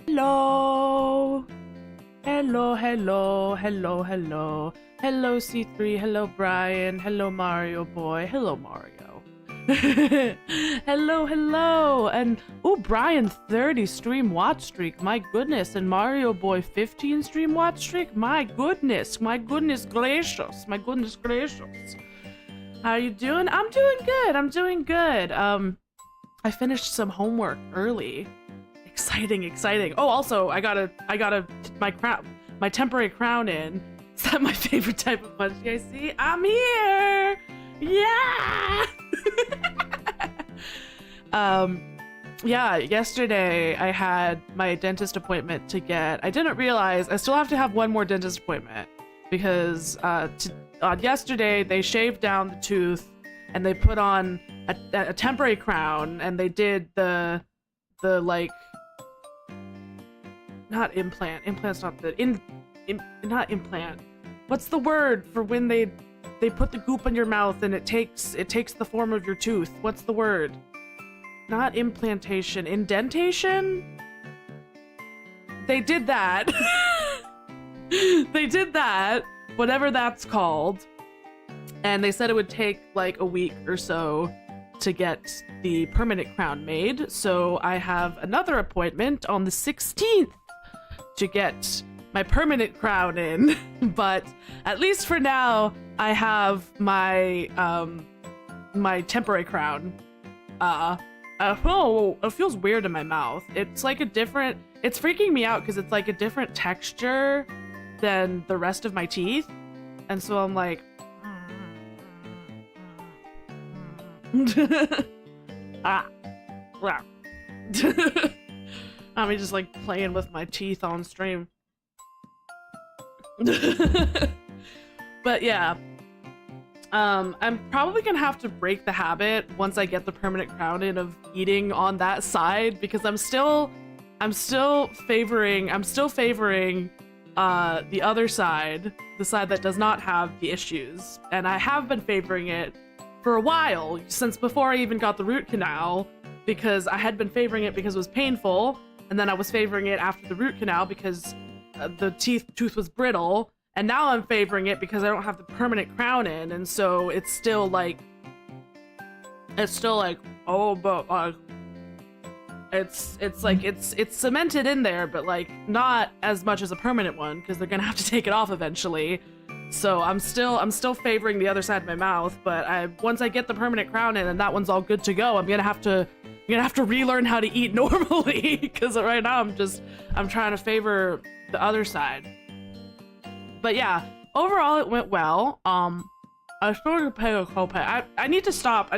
Hello. Hello, hello, hello, hello. Hello, C3. Hello, Brian. Hello, Mario Boy. Hello, Mario. Hello, hello. And, oh, Brian, 30 stream watch streak. My goodness. And Mario Boy, 15 stream watch streak. My goodness. My goodness gracious. My goodness gracious. How you doing? I'm doing good. I'm doing good. I finished some homework early. Exciting, exciting. Oh, also, I got my temporary crown in. Is that my favorite type of punchy I see? I'm here! Yeah! Yeah, yesterday I had my dentist appointment to get. I didn't realize I still have to have one more dentist appointment because yesterday they shaved down the tooth and they put on a temporary crown and they did the like, not implant. Implant's not the not implant. What's the word for when they put the goop in your mouth and it takes the form of your tooth? What's the word? Not implantation. Indentation? They did that. They did that. Whatever that's called. And they said it would take like a week or so to get the permanent crown made. So I have another appointment on the 16th to get my permanent crown in. But at least for now, I have my my temporary crown. It feels weird in my mouth. It's like a different, it's freaking me out because it's like a different texture than the rest of my teeth. And so I'm like, I'm just like playing with my teeth on stream. But yeah, I'm probably gonna have to break the habit once I get the permanent crown in of eating on that side because I'm still favoring the other side, the side that does not have the issues, and I have been favoring it for a while, since before I even got the root canal, because I had been favoring it because it was painful, and then I was favoring it after the root canal because the tooth was brittle, and now I'm favoring it because I don't have the permanent crown in, and so it's still like, oh, but it's cemented in there, but like not as much as a permanent one because they're gonna have to take it off eventually. So I'm still favoring the other side of my mouth, but once I get the permanent crown in and that one's all good to go, I'm gonna have to relearn how to eat normally because right now I'm trying to favor the other side. But yeah, overall it went well. I was going to pay a copay. I need to stop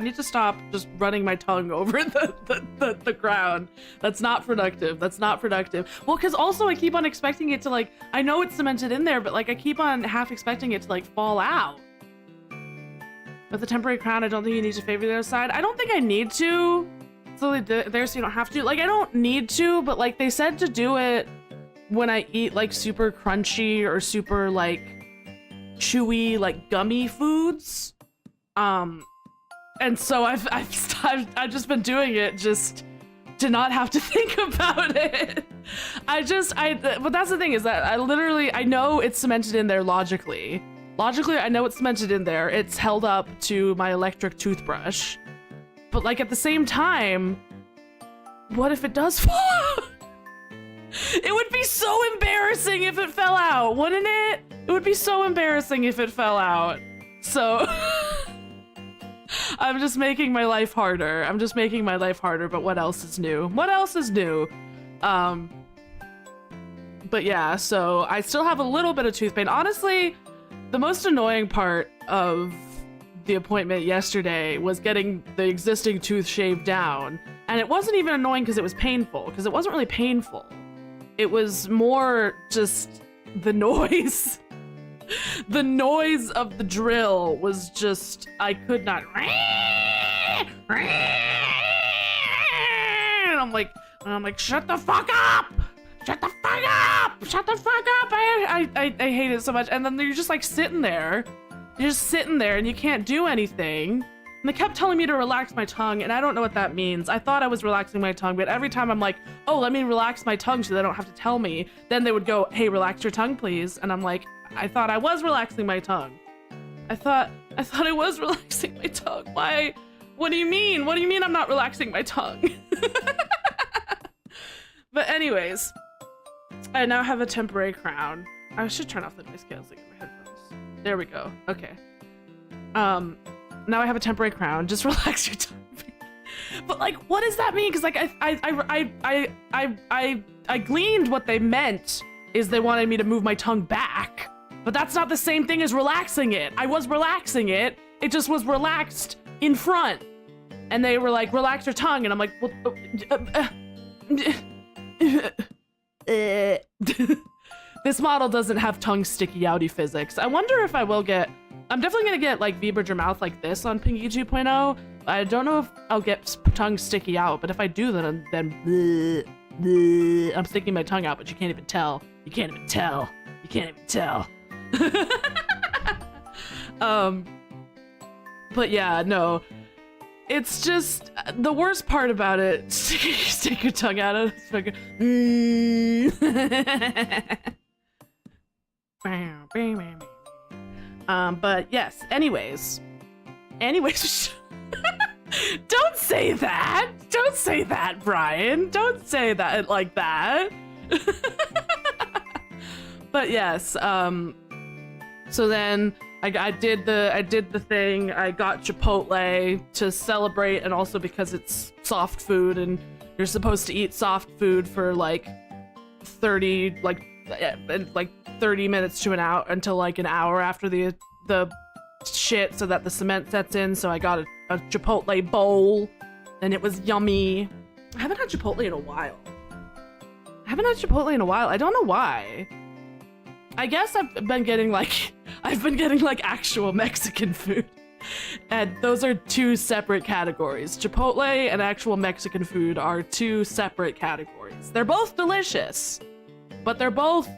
just running my tongue over the crown. That's not productive. That's not productive. Well, because also I keep on expecting it to like, I know it's cemented in there, but like I keep on half expecting it to like fall out. With the temporary crown, I don't think you need to favor the other side. I don't think I need to. So there, so you don't have to. Like, I don't need to, but like they said to do it when I eat like super crunchy or super like chewy, like gummy foods. And so I've just been doing it just to not have to think about it. But that's the thing is that I know it's cemented in there logically. Logically, I know it's cemented in there. It's held up to my electric toothbrush. But like at the same time, what if it does fall out? It would be so embarrassing if it fell out, wouldn't it? It would be so embarrassing if it fell out. So I'm just making my life harder. But what else is new? What else is new? But yeah, so I still have a little bit of tooth pain. Honestly, the most annoying part of the appointment yesterday was getting the existing tooth shaved down. And it wasn't even annoying because it was painful, because it wasn't really painful. It was more just the noise. The noise of the drill was just, I could not. And I'm like, shut the fuck up! Shut the fuck up! Shut the fuck up! I hate it so much. And then you're just like sitting there. You're just sitting there and you can't do anything. And And they kept telling me to relax my tongue, and I don't know what that means. I thought I was relaxing my tongue, but every time I'm like, oh, let me relax my tongue so they don't have to tell me, then they would go, hey, relax your tongue, please. And I'm like, I thought I was relaxing my tongue. I thought I was relaxing my tongue. Why? What do you mean? What do you mean I'm not relaxing my tongue? But anyways, I now have a temporary crown. I should turn off the noise canceling in my headphones. There we go. Okay. Now I have a temporary crown. Just relax your tongue. But like, what does that mean? Because like I gleaned what they meant is they wanted me to move my tongue back, but that's not the same thing as relaxing it. I was relaxing it. It just was relaxed in front, and they were like, relax your tongue, and I'm like, well, this model doesn't have tongue sticky outy physics. I wonder if I will get. I'm definitely gonna get like V-Bridge your mouth like this on Pinky 2.0. I don't know if I'll get tongue sticky out, but if I do, then I'm sticking my tongue out, but you can't even tell. You can't even tell. You can't even tell. But yeah, no. It's just the worst part about it. Stick your tongue out of it. But yes, anyways, don't say that. Don't say that, Brian. Don't say that like that. But yes, so then I did the thing. I got Chipotle to celebrate, and also because it's soft food and you're supposed to eat soft food for like 30 minutes to an hour until like an hour after the shit, so that the cement sets in. So I got a Chipotle bowl, and it was yummy. I haven't had Chipotle in a while. I don't know why. I guess I've been getting like actual Mexican food. And those are two separate categories. Chipotle and actual Mexican food are two separate categories. They're both delicious, but they're both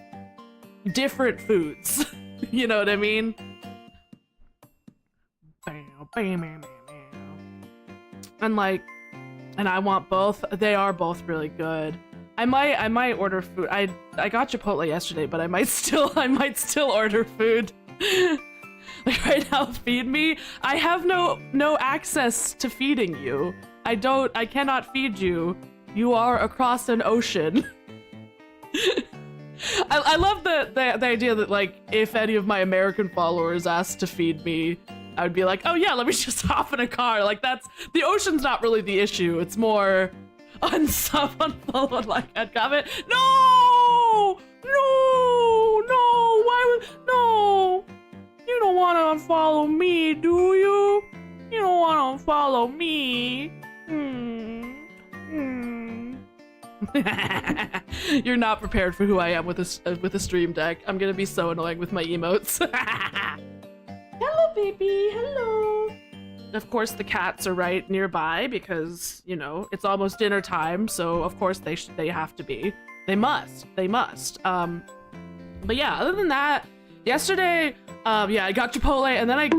different foods. You know what I mean? And I want both. They are both really good. I might order food. I got Chipotle yesterday, but I might still order food. Like right now, feed me. I have no access to feeding you. I cannot feed you. You are across an ocean. I love the idea that like if any of my American followers asked to feed me, I would be like, oh yeah, let me just hop in a car. Like the ocean's not really the issue. It's more unfollowed like I'd comment. No, why would no? You don't want to unfollow me, do you? You don't want to unfollow me. You're not prepared for who I am with a stream deck. I'm gonna be so annoying with my emotes. Hello, baby. Hello. Of course, the cats are right nearby because, you know, it's almost dinner time. So of course they have to be. They must. But yeah, other than that, yesterday, yeah, I got Chipotle and then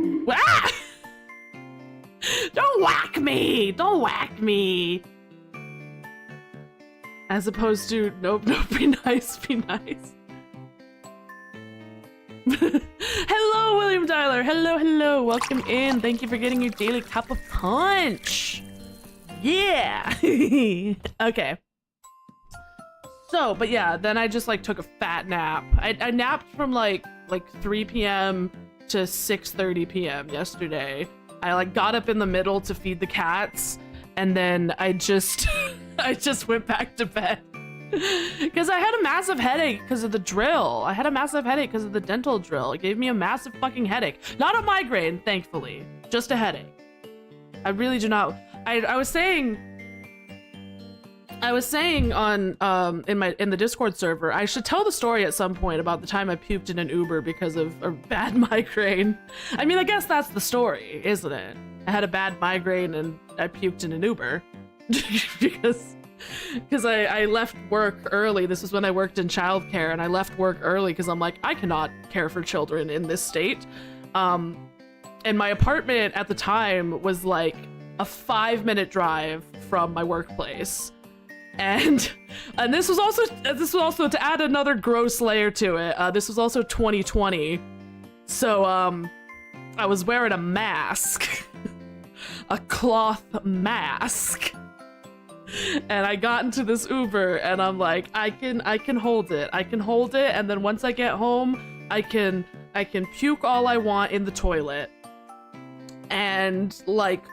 Don't whack me! Don't whack me! As opposed to, nope, be nice, be nice. Hello, William Tyler. Hello. Welcome in. Thank you for getting your daily cup of punch. Yeah. Okay. So, but yeah, then I just like took a fat nap. I napped from like 3 p.m. to 6:30 p.m. yesterday. I like got up in the middle to feed the cats, and then I just went back to bed. Because I had a massive headache because of the drill. I had a massive headache because of the dental drill. It gave me a massive fucking headache. Not a migraine, thankfully. Just a headache. I really do not. I was saying on in the Discord server, I should tell the story at some point about the time I puked in an Uber because of a bad migraine. I mean, I guess that's the story, isn't it? I had a bad migraine and I puked in an Uber because I left work early. This was when I worked in childcare, and I left work early because I'm like, I cannot care for children in this state. And my apartment at the time was like a 5-minute drive from my workplace. And this was also to add another gross layer to it. This was also 2020. So I was wearing a mask, a cloth mask. And I got into this Uber and I'm like, I can hold it. I can hold it, and then once I get home, I can puke all I want in the toilet. And like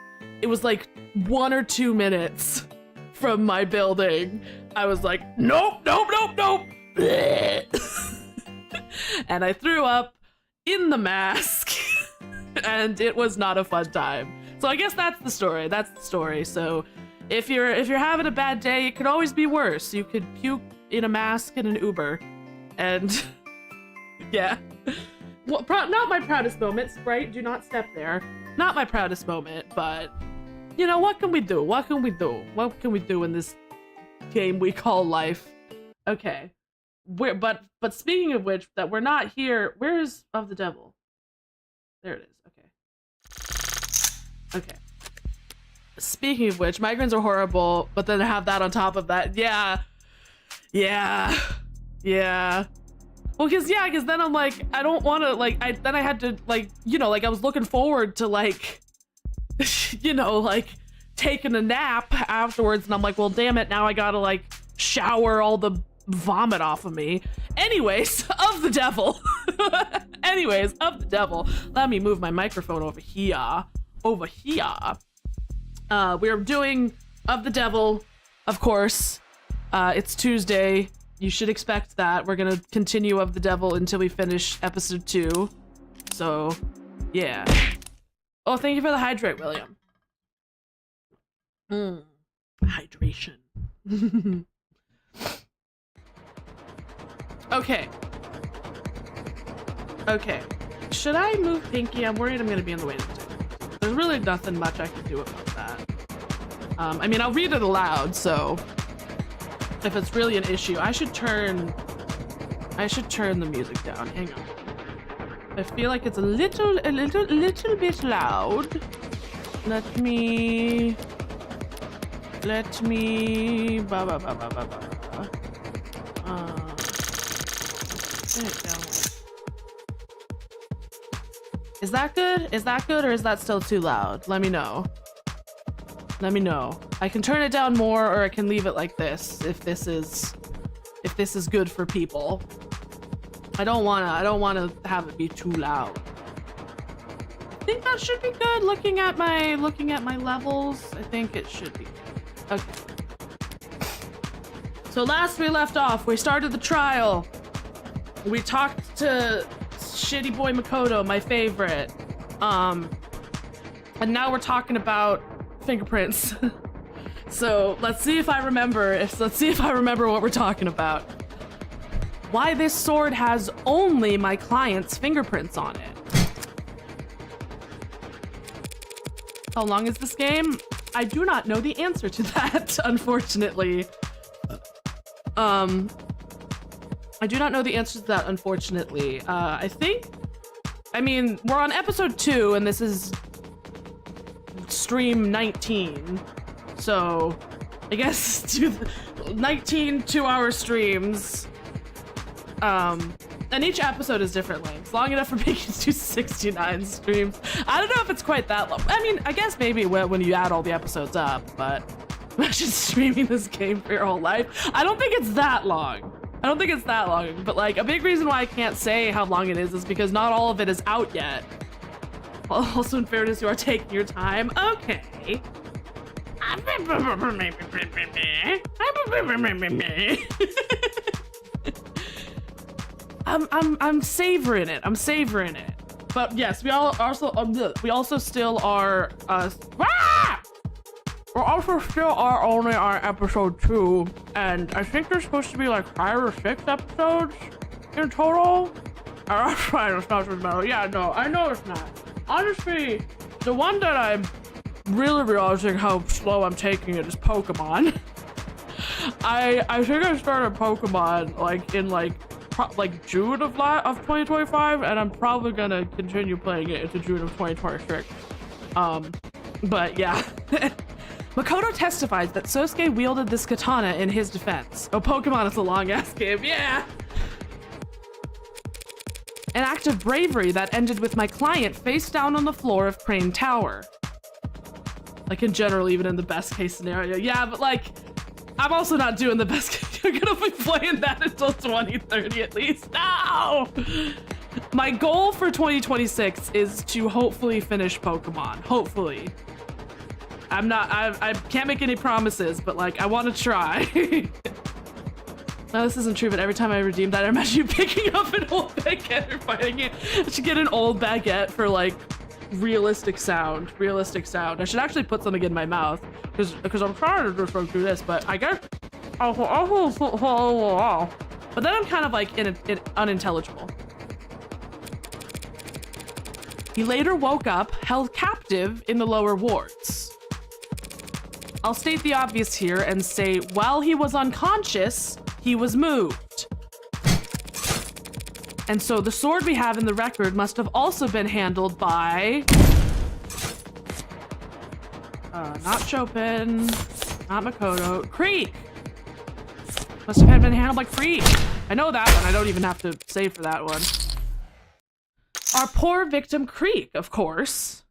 it was like 1 or 2 minutes from my building. I was like, nope. And I threw up in the mask. And it was not a fun time. So I guess that's the story. So if you're having a bad day, it could always be worse. You could puke in a mask in an Uber. And yeah. Well, not my proudest moment. Sprite, do not step there. Not my proudest moment, but you know, what can we do? What can we do in this game we call life? Okay. But speaking of which, that we're not here. Where is Of the Devil? There it is. Okay. Speaking of which, migraines are horrible, but then to have that on top of that, yeah. Well, cause then I'm like, I don't want to, like, then I had to, like, you know, like I was looking forward to, like, you know, like taking a nap afterwards, and I'm like, well, damn it, now I gotta like shower all the vomit off of me. Anyways, Of the Devil. Of the Devil. Let me move my microphone over here. We're doing Of the Devil, of course. It's Tuesday. You should expect that. We're gonna continue Of the Devil until we finish episode 2. So, yeah. Oh, thank you for the hydrate, William. Hydration. Okay. Should I move Pinky? I'm worried I'm gonna be in the way. There's really nothing much I can do about that. I mean, I'll read it aloud, so if it's really an issue, I should turn the music down. Hang on. I feel like it's a little bit loud. Let me turn it down. Is that good? Or is that still too loud? Let me know. I can turn it down more, or I can leave it like this if this is good for people. I don't wanna have it be too loud. I think that should be good. Looking at my levels, I think it should be. Okay. So last we left off, we started the trial. We talked to Shitty Boy Makoto, my favorite. And now we're talking about fingerprints. So let's see if I remember what we're talking about. Why this sword has only my client's fingerprints on it. How long is this game? I do not know the answer to that, unfortunately. I do not know the answer to that, unfortunately. I mean, we're on episode 2, and this is stream 19. So, I guess 19 2-hour streams. And each episode is different lengths. Long enough for me to do 69 streams. I don't know if it's quite that long. I mean, I guess maybe when you add all the episodes up, but imagine streaming this game for your whole life. I don't think it's that long. But like, a big reason why I can't say how long it is because not all of it is out yet. Also, in fairness, you are taking your time. Okay. I'm savoring it. But yes, we also still are we're also still are only on episode 2, and I think there's supposed to be like 5 or 6 episodes in total. That's fine, it's not as metal. Yeah, no, I know it's not. Honestly, the one that I'm really realizing how slow I'm taking it is Pokemon. I think I started Pokemon like in like like June of 2025, and I'm probably gonna continue playing it into June of 2026. But yeah. Makoto testifies that Sosuke wielded this katana in his defense. Oh, Pokemon is a long-ass game, yeah! An act of bravery that ended with my client face down on the floor of Crane Tower. Like in general, even in the best case scenario. Yeah, but like, I'm also not doing the best case. You're gonna be playing that until 2030 at least. No! My goal for 2026 is to hopefully finish Pokemon. Hopefully. I can't make any promises, but like, I want to try. No, this isn't true, but every time I redeem that, I imagine you picking up an old baguette or fighting it. I should get an old baguette for like realistic sound. I should actually put something in my mouth because I'm trying to just like do this, but I guess but then I'm kind of like unintelligible. He later woke up, held captive in the lower wards. I'll state the obvious here and say while he was unconscious, he was moved. And so the sword we have in the record must have also been handled by... not Chopin, not Makoto, Creek! Must have been handled by Creek. I know that one, I don't even have to save for that one. Our poor victim Creek, of course.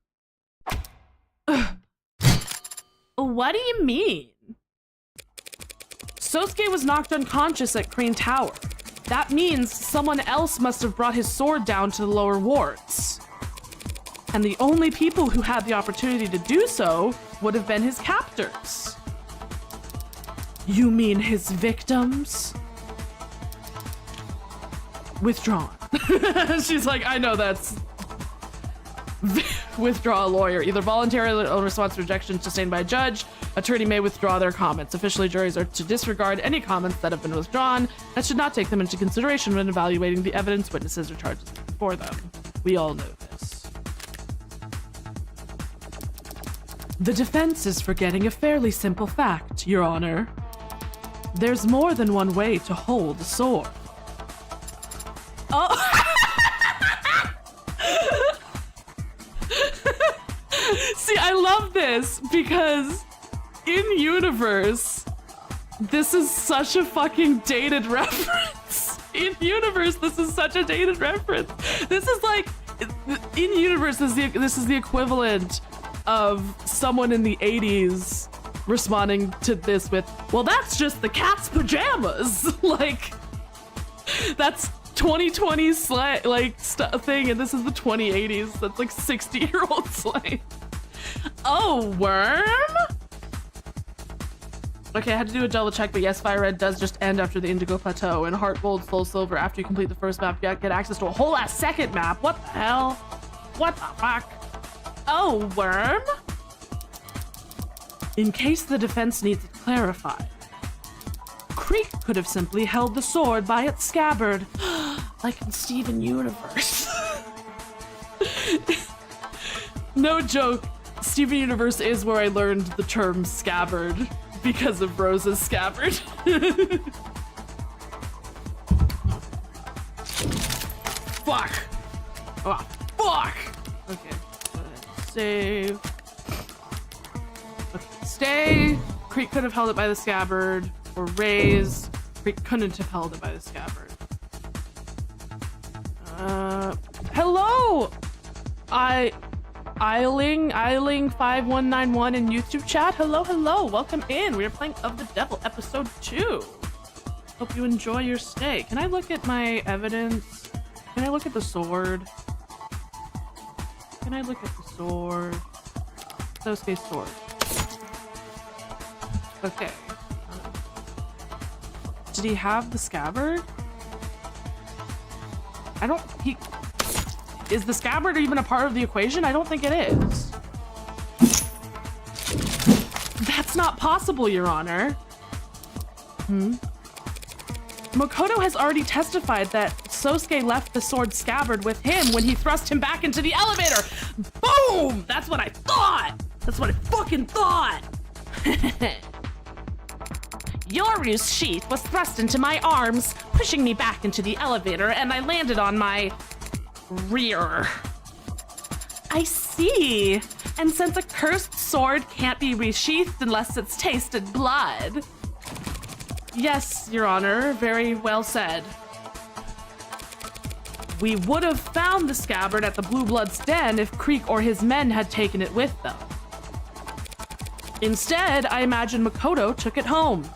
What do you mean? Sosuke was knocked unconscious at Crane Tower. That means someone else must have brought his sword down to the lower wards. And the only people who had the opportunity to do so would have been his captors. You mean his victims? Withdrawn. She's like, I know that's... Withdraw a lawyer. Either voluntarily or in response to rejection sustained by a judge, attorney may withdraw their comments. Officially, juries are to disregard any comments that have been withdrawn and should not take them into consideration when evaluating the evidence, witnesses, or charges before them. We all know this. The defense is forgetting a fairly simple fact, Your Honor. There's more than one way to hold a sword. Oh! See, I love this because in universe, this is such a fucking dated reference. In universe, this is such a dated reference. This is like, in universe, this is the equivalent of someone in the 80s responding to this with, well, that's just the cat's pajamas. Like, that's 2020 slang, like, thing, and this is the 2080s. That's like 60-year-old slang. Oh, worm? Okay, I had to do a double check, but yes, Fire Red does just end after the Indigo Plateau, and Heart Gold, Soul Silver, after you complete the first map, you get access to a whole ass second map. What the hell? What the fuck? Oh, worm? In case the defense needs it clarified, Creek could have simply held the sword by its scabbard, like in Steven Universe. No joke, Steven Universe is where I learned the term scabbard because of Rose's scabbard. Fuck! Oh, fuck! Okay, go ahead. Save. Okay, stay. Creek could have held it by the scabbard. Or raise. Creek couldn't have held it by the scabbard. Hello! Eiling 5191 in YouTube chat. Hello. Welcome in. We are playing Of the Devil, episode 2. Hope you enjoy your stay. Can I look at my evidence? Can I look at the sword? Can I look at the sword? Sosuke's sword. Okay. Did he have the scabbard? Is the scabbard even a part of the equation? I don't think it is. That's not possible, Your Honor. Makoto has already testified that Sosuke left the sword scabbard with him when he thrust him back into the elevator. Boom! That's what I thought! That's what I fucking thought! Yoru's sheath was thrust into my arms, pushing me back into the elevator, and I landed on my rear. I see. And since a cursed sword can't be resheathed unless it's tasted blood. Yes, Your Honor, very well said. We would have found the scabbard at the Blue Blood's den if Creek or his men had taken it with them. Instead, I imagine Makoto took it home.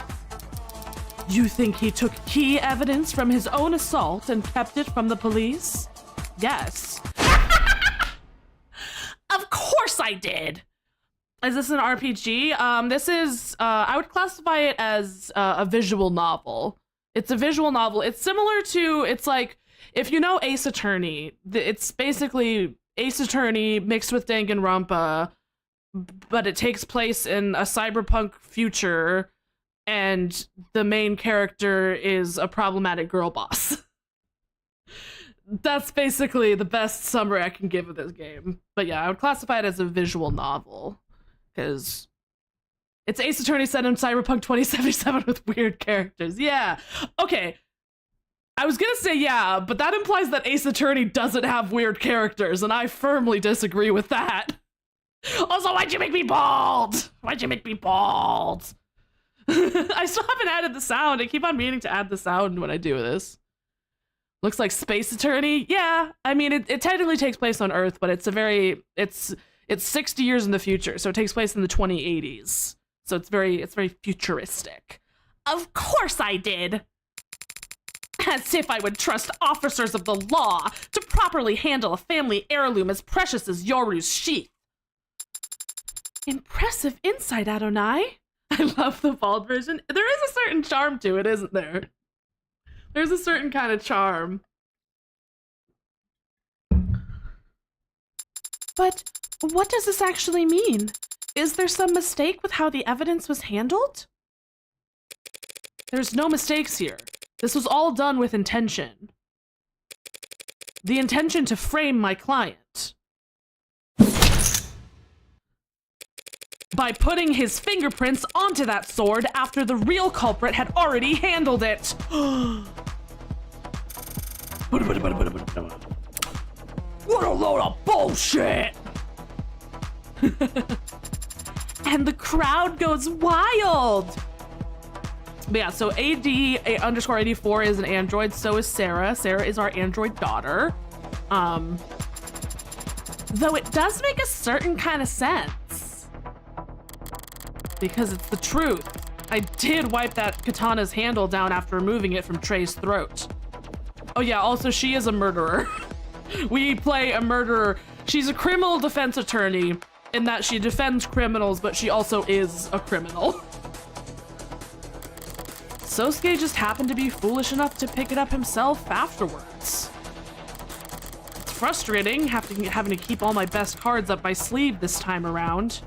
You think he took key evidence from his own assault and kept it from the police? Yes. Of course I did! Is this an RPG? This is, I would classify it as a visual novel. It's a visual novel. It's similar to, it's like, if you know Ace Attorney, it's basically Ace Attorney mixed with Danganronpa, but it takes place in a cyberpunk future, and the main character is a problematic girl boss. That's basically the best summary I can give of this game. But yeah, I would classify it as a visual novel, because it's Ace Attorney set in Cyberpunk 2077 with weird characters. Yeah, okay. I was gonna say yeah, but that implies that Ace Attorney doesn't have weird characters, and I firmly disagree with that. Also, why'd you make me bald? Why'd you make me bald? I still haven't added the sound. I keep on meaning to add the sound when I do this. Looks like Space Attorney. Yeah, I mean, it technically takes place on Earth, but it's 60 years in the future, so it takes place in the 2080s. So it's very futuristic. Of course I did. As if I would trust officers of the law to properly handle a family heirloom as precious as Yoru's sheath. Impressive insight, Adonai. I love the bald version. There is a certain charm to it, isn't there? There's a certain kind of charm. But what does this actually mean? Is there some mistake with how the evidence was handled? There's no mistakes here. This was all done with intention. The intention to frame my client. By putting his fingerprints onto that sword after the real culprit had already handled it. What a load of bullshit! And the crowd goes wild! But yeah, so AD_84 is an android, so is Sarah. Sarah is our android daughter. Though it does make a certain kind of sense. Because it's the truth. I did wipe that katana's handle down after removing it from Trey's throat. Oh yeah, also she is a murderer. We play a murderer. She's a criminal defense attorney in that she defends criminals, but she also is a criminal. Sosuke just happened to be foolish enough to pick it up himself afterwards. It's frustrating having to keep all my best cards up my sleeve this time around.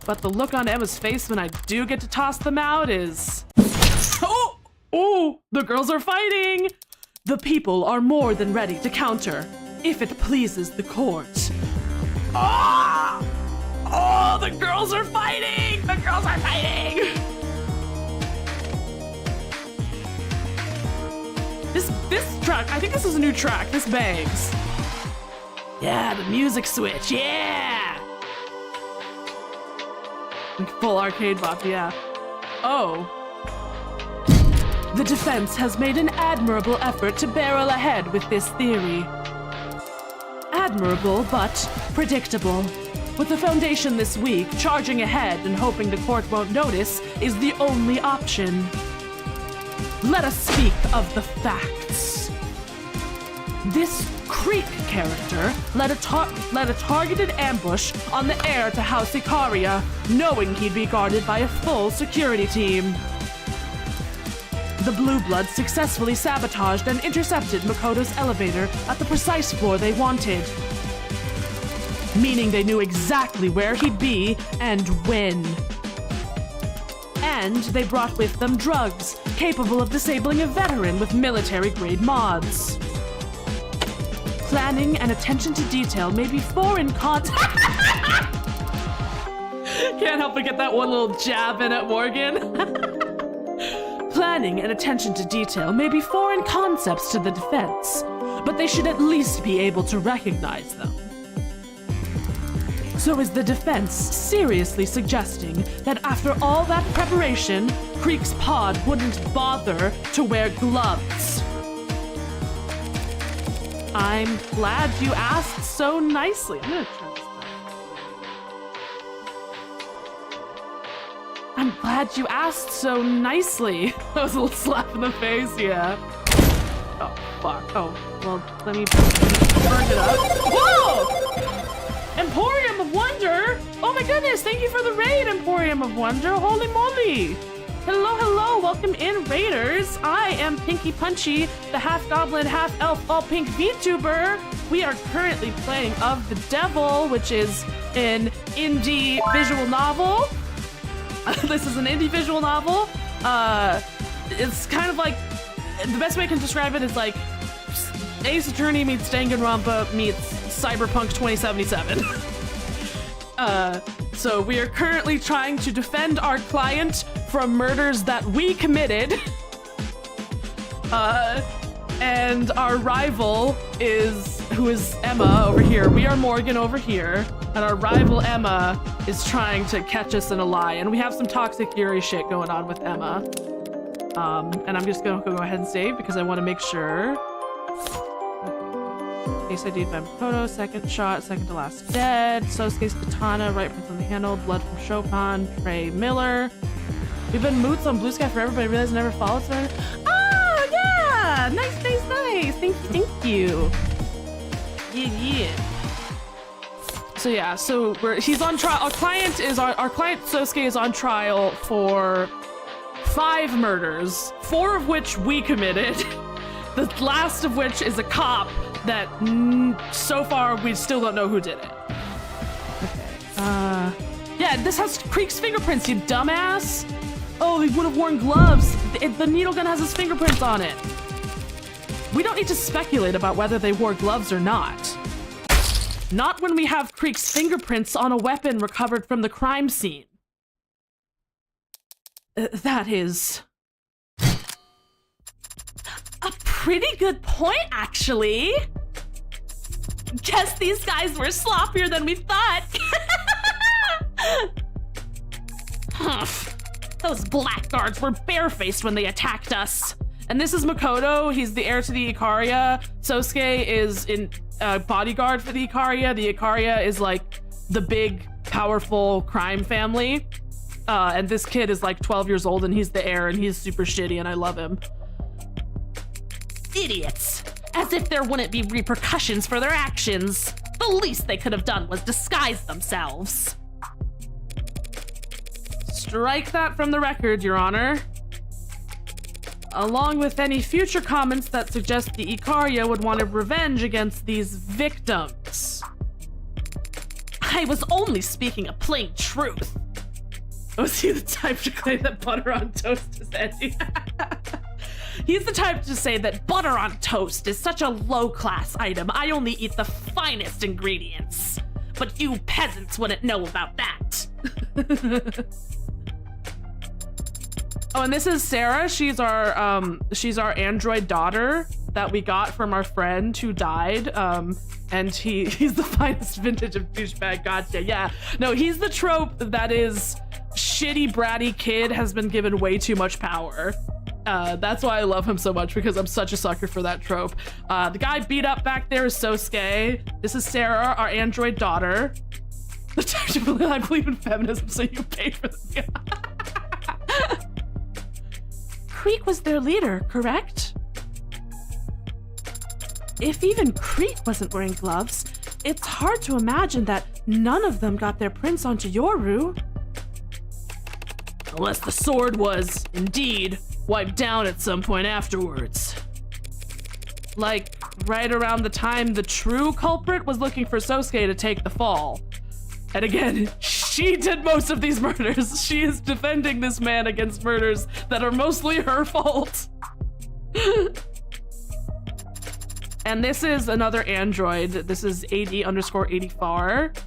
But the look on Emma's face when I do get to toss them out is... Oh, the girls are fighting! The people are more than ready to counter, if it pleases the court. Oh, the girls are fighting! The girls are fighting! This track, I think this is a new track. This bangs. Yeah, the music switch, yeah! Full arcade bop, yeah. Oh. The defense has made an admirable effort to barrel ahead with this theory. Admirable, but predictable. With the Foundation this week, charging ahead and hoping the court won't notice is the only option. Let us speak of the facts. This Creek character led a targeted ambush on the heir to House Ikaria, knowing he'd be guarded by a full security team. The Blue Bloods successfully sabotaged and intercepted Makoto's elevator at the precise floor they wanted, meaning they knew exactly where he'd be and when. And they brought with them drugs capable of disabling a veteran with military-grade mods. Planning and attention to detail may be foreign concept. Can't help but get that one little jab in at Morgan. planning and attention to detail may be foreign concepts to the defense, but they should at least be able to recognize them. So is the defense seriously suggesting that after all that preparation, Creek's pod wouldn't bother to wear gloves? I'm glad you asked so nicely. I'm gonna turn this back. I'm glad you asked so nicely. That was a little slap in the face, yeah. Oh, fuck. Oh, well, let me burn it up. Whoa! Emporium of Wonder! Oh my goodness, thank you for the raid, Emporium of Wonder. Holy moly! Hello, hello, welcome in, Raiders. I am Pinky Punchy, the half-goblin, half-elf, all-pink VTuber. We are currently playing Of the Devil, which is an indie visual novel. This is an indie visual novel. It's kind of like, the best way I can describe it is like Ace Attorney meets Danganronpa meets Cyberpunk 2077. So we are currently trying to defend our client from murders that we committed. And our rival who is Emma over here. We are Morgan over here. And our rival Emma is trying to catch us in a lie. And we have some toxic Yuri shit going on with Emma. And I'm just gonna go ahead and save because I want to make sure. Case ID by Makoto, second shot, second to last dead. Sosuke's katana, right prints on the handle, blood from Chopin, Trey Miller. We've been moots on Blue Sky forever, but I realized I never followed someone. Oh, yeah! Nice, nice, nice. Thank you. Yeah. So yeah, so he's on trial. Our client Sosuke is on trial for 5 murders, 4 of which we committed. The last of which is a cop that so far we still don't know who did it. Okay. Yeah, this has Creek's fingerprints, you dumbass. Oh, he would have worn gloves. The needle gun has his fingerprints on it. We don't need to speculate about whether they wore gloves or not. Not when we have Creek's fingerprints on a weapon recovered from the crime scene. That is a pretty good point, actually. Guess these guys were sloppier than we thought. Those blackguards were barefaced when they attacked us. And this is Makoto. He's the heir to the Ikaria. Sosuke is in bodyguard for the Ikaria. The Ikaria is like the big, powerful crime family. And this kid is like 12 years old and he's the heir and he's super shitty and I love him. Idiots. As if there wouldn't be repercussions for their actions. The least they could have done was disguise themselves. Strike that from the record, Your Honor. Along with any future comments that suggest the Ikaria would want revenge against these victims. I was only speaking a plain truth. Was he the type to claim that butter on toast is edgy? He's the type to say that butter on toast is such a low-class item. I only eat the finest ingredients. But you peasants wouldn't know about that. Oh, and this is Sarah. She's our android daughter that we got from our friend who died. And he's the finest vintage of douchebag. Gotcha. Yeah. No, he's the trope that is shitty bratty kid has been given way too much power. That's why I love him so much, because I'm such a sucker for that trope. The guy beat up back there is Sosuke. This is Sarah, our android daughter. The type to believe I believe in feminism, so you pay for this. Creek was their leader, correct? If even Creek wasn't wearing gloves, it's hard to imagine that none of them got their prints onto Yoru. Unless the sword was, indeed, wiped down at some point afterwards. Like, right around the time the true culprit was looking for Sosuke to take the fall. And again, she did most of these murders. She is defending this man against murders that are mostly her fault. And this is another android. This is AD_84.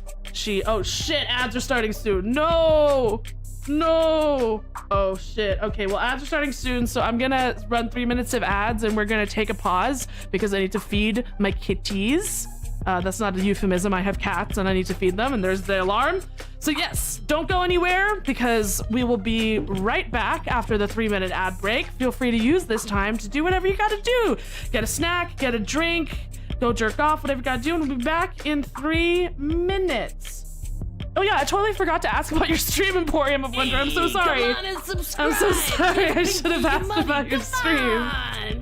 Oh shit, ads are starting soon. No! No! Oh shit. Okay, well ads are starting soon, so I'm gonna run 3 minutes of ads and we're gonna take a pause because I need to feed my kitties. That's not a euphemism, I have cats and I need to feed them, and there's the alarm. So yes, don't go anywhere because we will be right back after the 3-minute ad break. Feel free to use this time to do whatever you gotta do. Get a snack, get a drink, go jerk off, whatever you gotta do, and we'll be back in 3 minutes. Oh yeah, I totally forgot to ask about your stream, Emporium of Wonder. I'm so sorry. Come on and subscribe. I'm so sorry. I should have asked about your stream.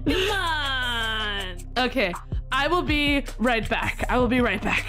Come on. Okay, I will be right back. I will be right back.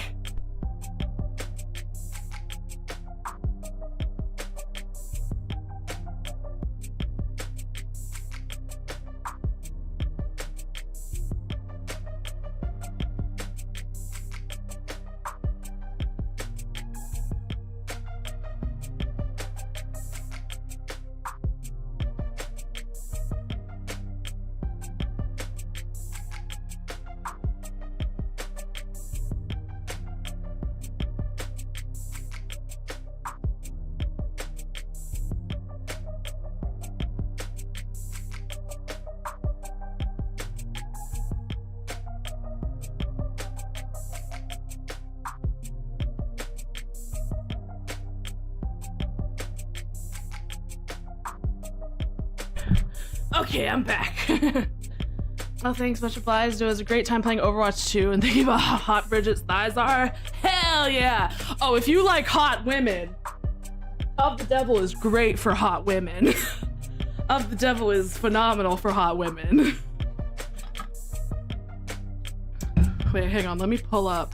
Okay, I'm back. Oh, thanks, much obliged. It was a great time playing Overwatch 2 and thinking about how hot Bridget's thighs are. Hell yeah! Oh, if you like hot women, Of the Devil is great for hot women. Of the Devil is phenomenal for hot women. Wait, hang on, let me pull up.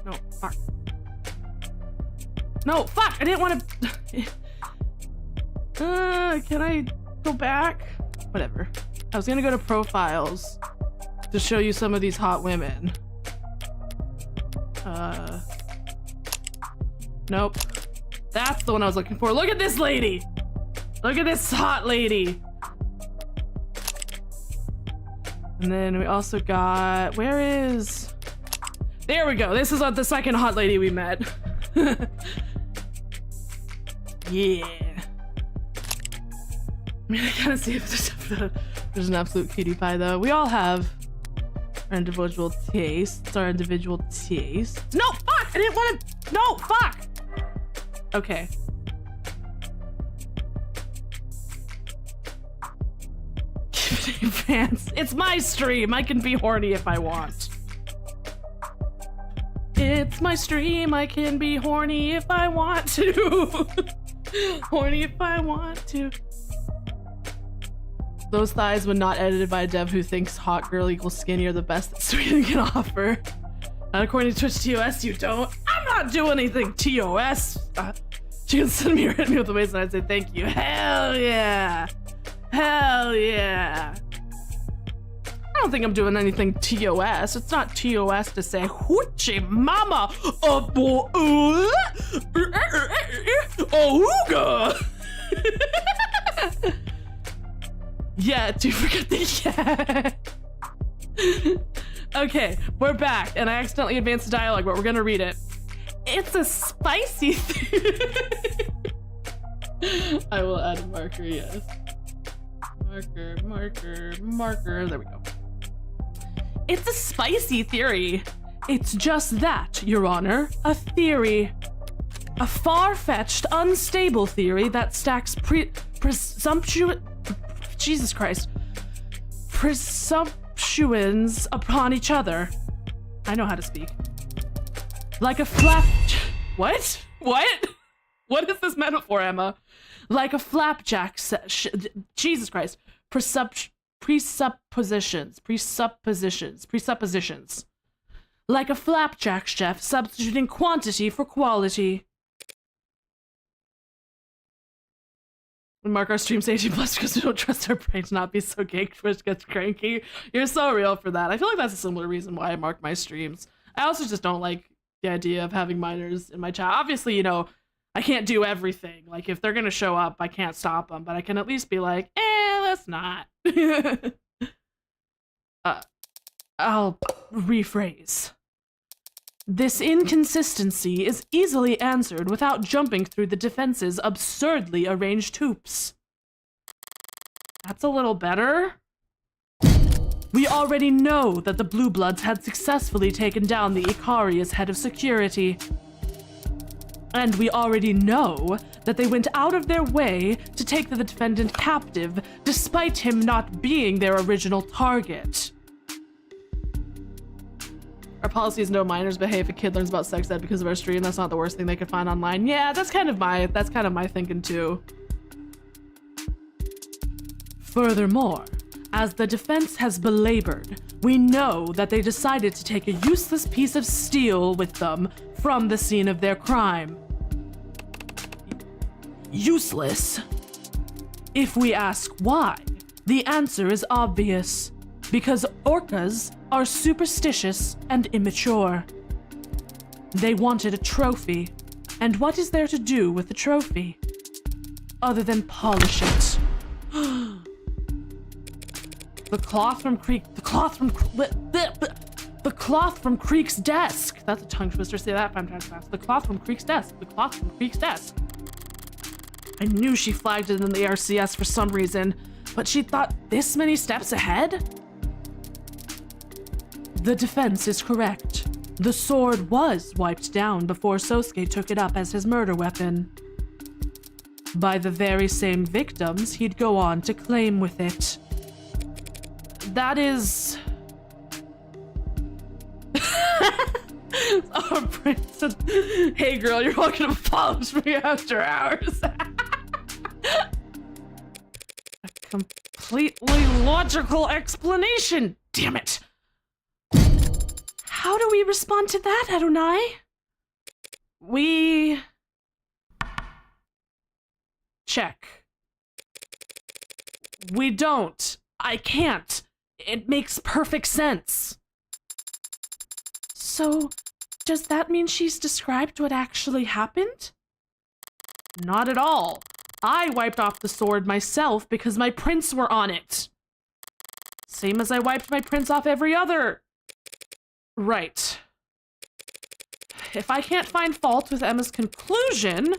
No, fuck. No, fuck! I didn't want to... can I go back? Whatever. I was gonna go to profiles to show you some of these hot women. Nope. That's the one I was looking for. Look at this lady! Look at this hot lady! And then we also got... Where is... There we go. This is the second hot lady we met. Yeah. I mean, I gotta see if there's an absolute cutie pie, though. We all have our individual tastes. Our individual tastes. No, fuck! I didn't want to... No, fuck! Okay. Fans, it's my stream. I can be horny if I want. It's my stream. I can be horny if I want to. Horny if I want to. Those thighs when not edited by a dev who thinks hot girl equals skinny are the best that Sweden can offer. And according to Twitch TOS, you don't. I'm not doing anything TOS. She can send me or hit me with the waist and I'd say thank you. Hell yeah. Hell yeah. I don't think I'm doing anything TOS. It's not TOS to say hoochie mama ooga. Yeah, do forget the yeah. Okay, we're back, and I accidentally advanced the dialogue, but we're gonna read it. It's a spicy thing. I will add a marker, yes. Marker, marker, marker. There we go. It's a spicy theory. It's just that, Your Honor, a theory. A far-fetched, unstable theory that stacks presumptuous... Jesus Christ. Presumptions upon each other. I know how to speak. Like a flap... What? What? What is this metaphor, Emma? Like a flapjack... Jesus Christ. Presuppositions. Like a flapjack chef substituting quantity for quality. We mark our streams 18 plus because we don't trust our brain to not be so gay. Twitch gets cranky. You're so real for that. I feel like that's a similar reason why I mark my streams. I also just don't like the idea of having minors in my chat. Obviously, you know, I can't do everything. Like, if they're gonna show up, I can't stop them, but I can at least be like, let's not. I'll rephrase. This inconsistency is easily answered without jumping through the defense's absurdly arranged hoops. That's a little better. We already know that the Blue Bloods had successfully taken down the Ikari as head of security. And we already know that they went out of their way to take the defendant captive, despite him not being their original target. Our policy is no minors, but hey, if a kid learns about sex ed because of our stream, that's not the worst thing they could find online. Yeah, that's kind of my thinking too. Furthermore, as the defense has belabored, we know that they decided to take a useless piece of steel with them from the scene of their crime. Useless? If we ask why, the answer is obvious. Because orcas are superstitious and immature. They wanted a trophy, and what is there to do with the trophy? Other than polish it. The cloth from Creek's desk. That's a tongue twister. Say that 5 times fast. The cloth from Creek's desk. The cloth from Creek's desk. I knew she flagged it in the ARCS for some reason, but she thought this many steps ahead? The defense is correct. The sword was wiped down before Sosuke took it up as his murder weapon. By the very same victims he'd go on to claim with it. That is... Oh, Prince. Hey girl, you're welcome to apologize me after hours. A completely logical explanation, damn it. How do we respond to that, Adonai? We... check. We don't. I can't. It makes perfect sense. So, does that mean she's described what actually happened? Not at all. I wiped off the sword myself because my prints were on it. Same as I wiped my prints off every other. Right. If I can't find fault with Emma's conclusion,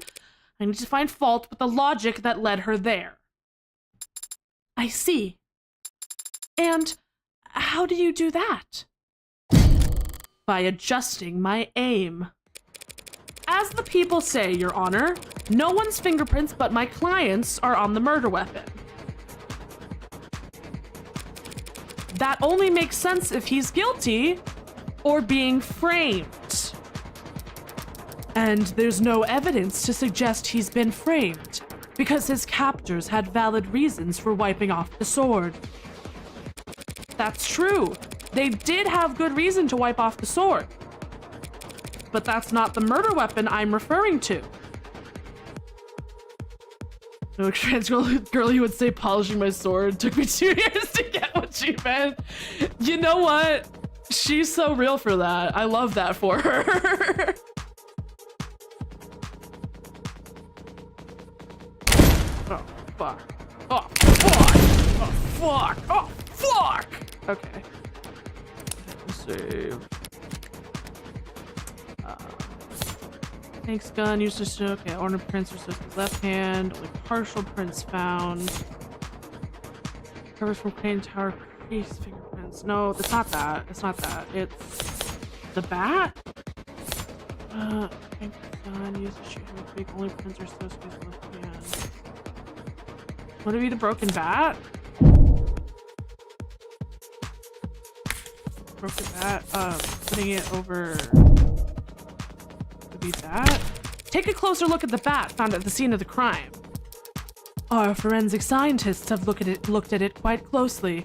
I need to find fault with the logic that led her there. I see. And how do you do that? By adjusting my aim. As the people say, Your Honor, no one's fingerprints but my client's are on the murder weapon. That only makes sense if he's guilty or being framed. And there's no evidence to suggest he's been framed, because his captors had valid reasons for wiping off the sword. That's true. They did have good reason to wipe off the sword. But that's not the murder weapon I'm referring to. No trans girl who would say polishing my sword took me 2 years to get what she meant. You know what? She's so real for that. I love that for her. Oh, fuck. Oh, fuck. Oh, fuck. Oh, fuck. Okay. Save. Thanks, gun. Used to show. Okay, ornament prints are supposed to be left hand. Only partial prints found. Covers from Crane Tower. Crease fingerprints. No, it's not that. It's not that. It's the bat. Thanks, gun. Used to shoot him with big. Only prints are supposed to be left hand. Would it be the broken bat? Broken bat. Putting it over. Be that. Take a closer look at the bat found at the scene of the crime. Our forensic scientists have looked at it quite closely.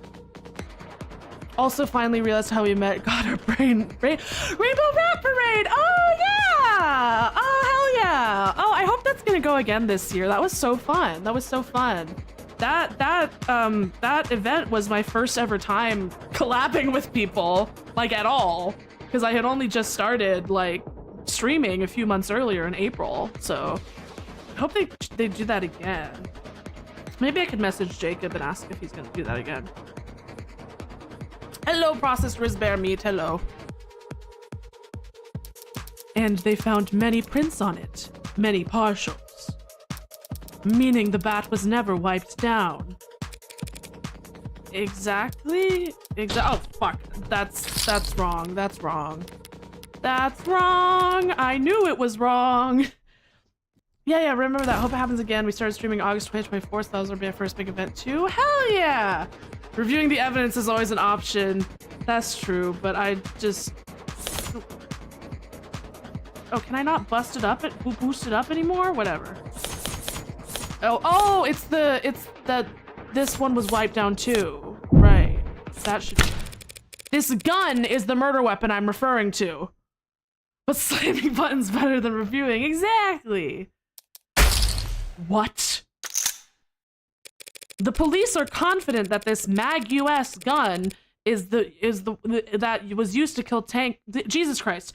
Also finally realized how we met. God, our Rainbow Rat Parade! Oh yeah! Oh hell yeah! Oh, I hope that's gonna go again this year. That was so fun. That was so fun. That event was my first ever time collabing with people, like at all. Because I had only just started like streaming a few months earlier in April, so I hope they do that again. Maybe I could message Jacob and ask if he's gonna do that again. Hello, processed Riz Bear Meat. Hello. And they found many prints on it, many partials. Meaning the bat was never wiped down. Exactly? Oh, fuck. That's wrong. That's wrong. That's wrong! I knew it was wrong! Yeah, remember that. Hope it happens again. We started streaming August 2024, so that was our first big event too. Hell yeah! Reviewing the evidence is always an option. That's true, but I just... Oh, can I not boost it up anymore? Whatever. Oh, it's that this one was wiped down too. Right. That should be... This gun is the murder weapon I'm referring to. But slamming buttons better than reviewing. Exactly. What? The police are confident that this Mag US gun that was used to kill Tank. Jesus Christ.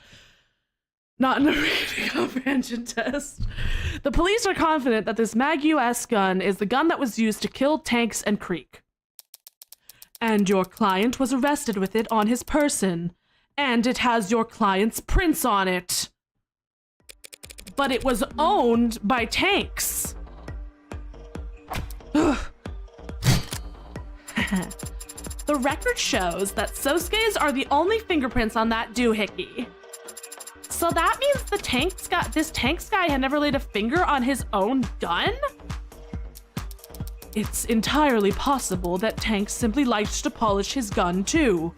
Not in a reading comprehension test. The police are confident that this Mag US gun is the gun that was used to kill Tanks and Creek. And your client was arrested with it on his person. And it has your client's prints on it. But it was owned by Tanks. The record shows that Sosuke's are the only fingerprints on that doohickey. So that means this Tanks guy had never laid a finger on his own gun? It's entirely possible that Tanks simply liked to polish his gun too.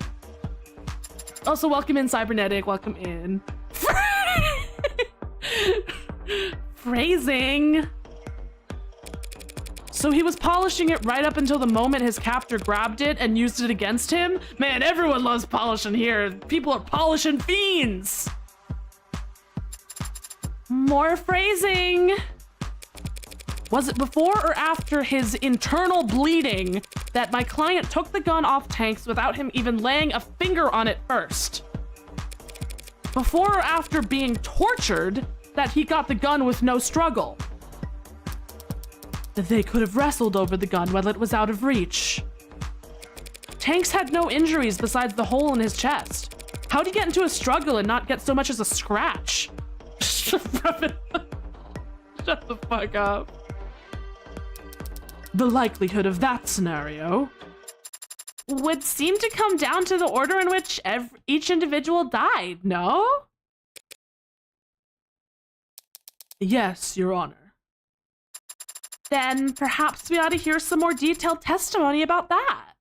Also, welcome in, Cybernetic. Welcome in. Phrasing. So he was polishing it right up until the moment his captor grabbed it and used it against him? Man, everyone loves polishing here. People are polishing fiends. More phrasing. Was it before or after his internal bleeding that my client took the gun off Tanks without him even laying a finger on it first? Before or after being tortured that he got the gun with no struggle? That they could have wrestled over the gun while it was out of reach. Tanks had no injuries besides the hole in his chest. How'd he get into a struggle and not get so much as a scratch? Shut the fuck up. The likelihood of that scenario would seem to come down to the order in which each individual died, no? Yes, Your Honor. Then perhaps we ought to hear some more detailed testimony about that.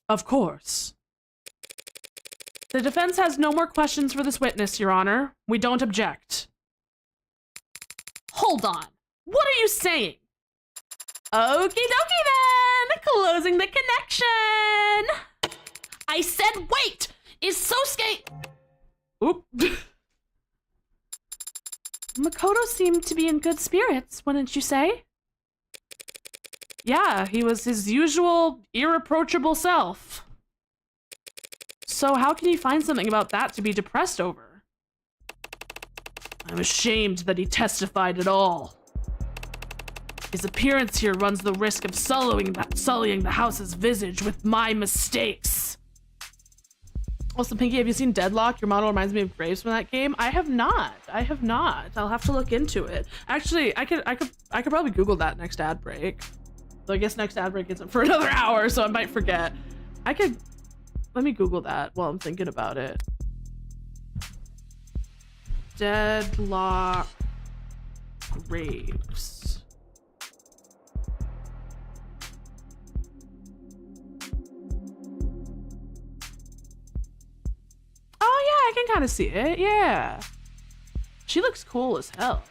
Of course. The defense has no more questions for this witness, Your Honor. We don't object. Hold on. What are you saying? Okie dokie then! Closing the connection! I said wait! Is Sosuke... Oop. Makoto seemed to be in good spirits, wouldn't you say? Yeah, he was his usual irreproachable self. So how can you find something about that to be depressed over? I'm ashamed that he testified at all. His appearance here runs the risk of sullying the house's visage with my mistakes. Also, Pinky, have you seen Deadlock? Your model reminds me of Graves from that game. I have not. I'll have to look into it. Actually, I could probably Google that next ad break. So I guess next ad break isn't for another hour, so I might forget. Let me Google that while I'm thinking about it. Deadlock Graves. Oh yeah, I can kind of see it, yeah. She looks cool as hell.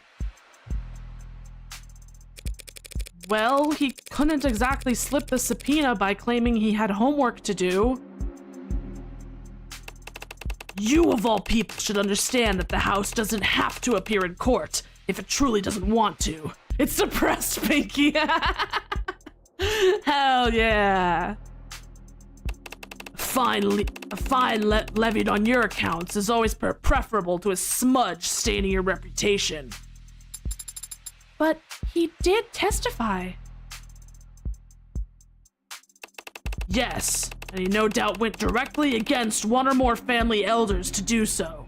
Well, he couldn't exactly slip the subpoena by claiming he had homework to do. You of all people should understand that the house doesn't have to appear in court if it truly doesn't want to. It's suppressed, Pinky. Hell yeah. A fine levied on your accounts is always preferable to a smudge staining your reputation. But he did testify. Yes, and he no doubt went directly against one or more family elders to do so.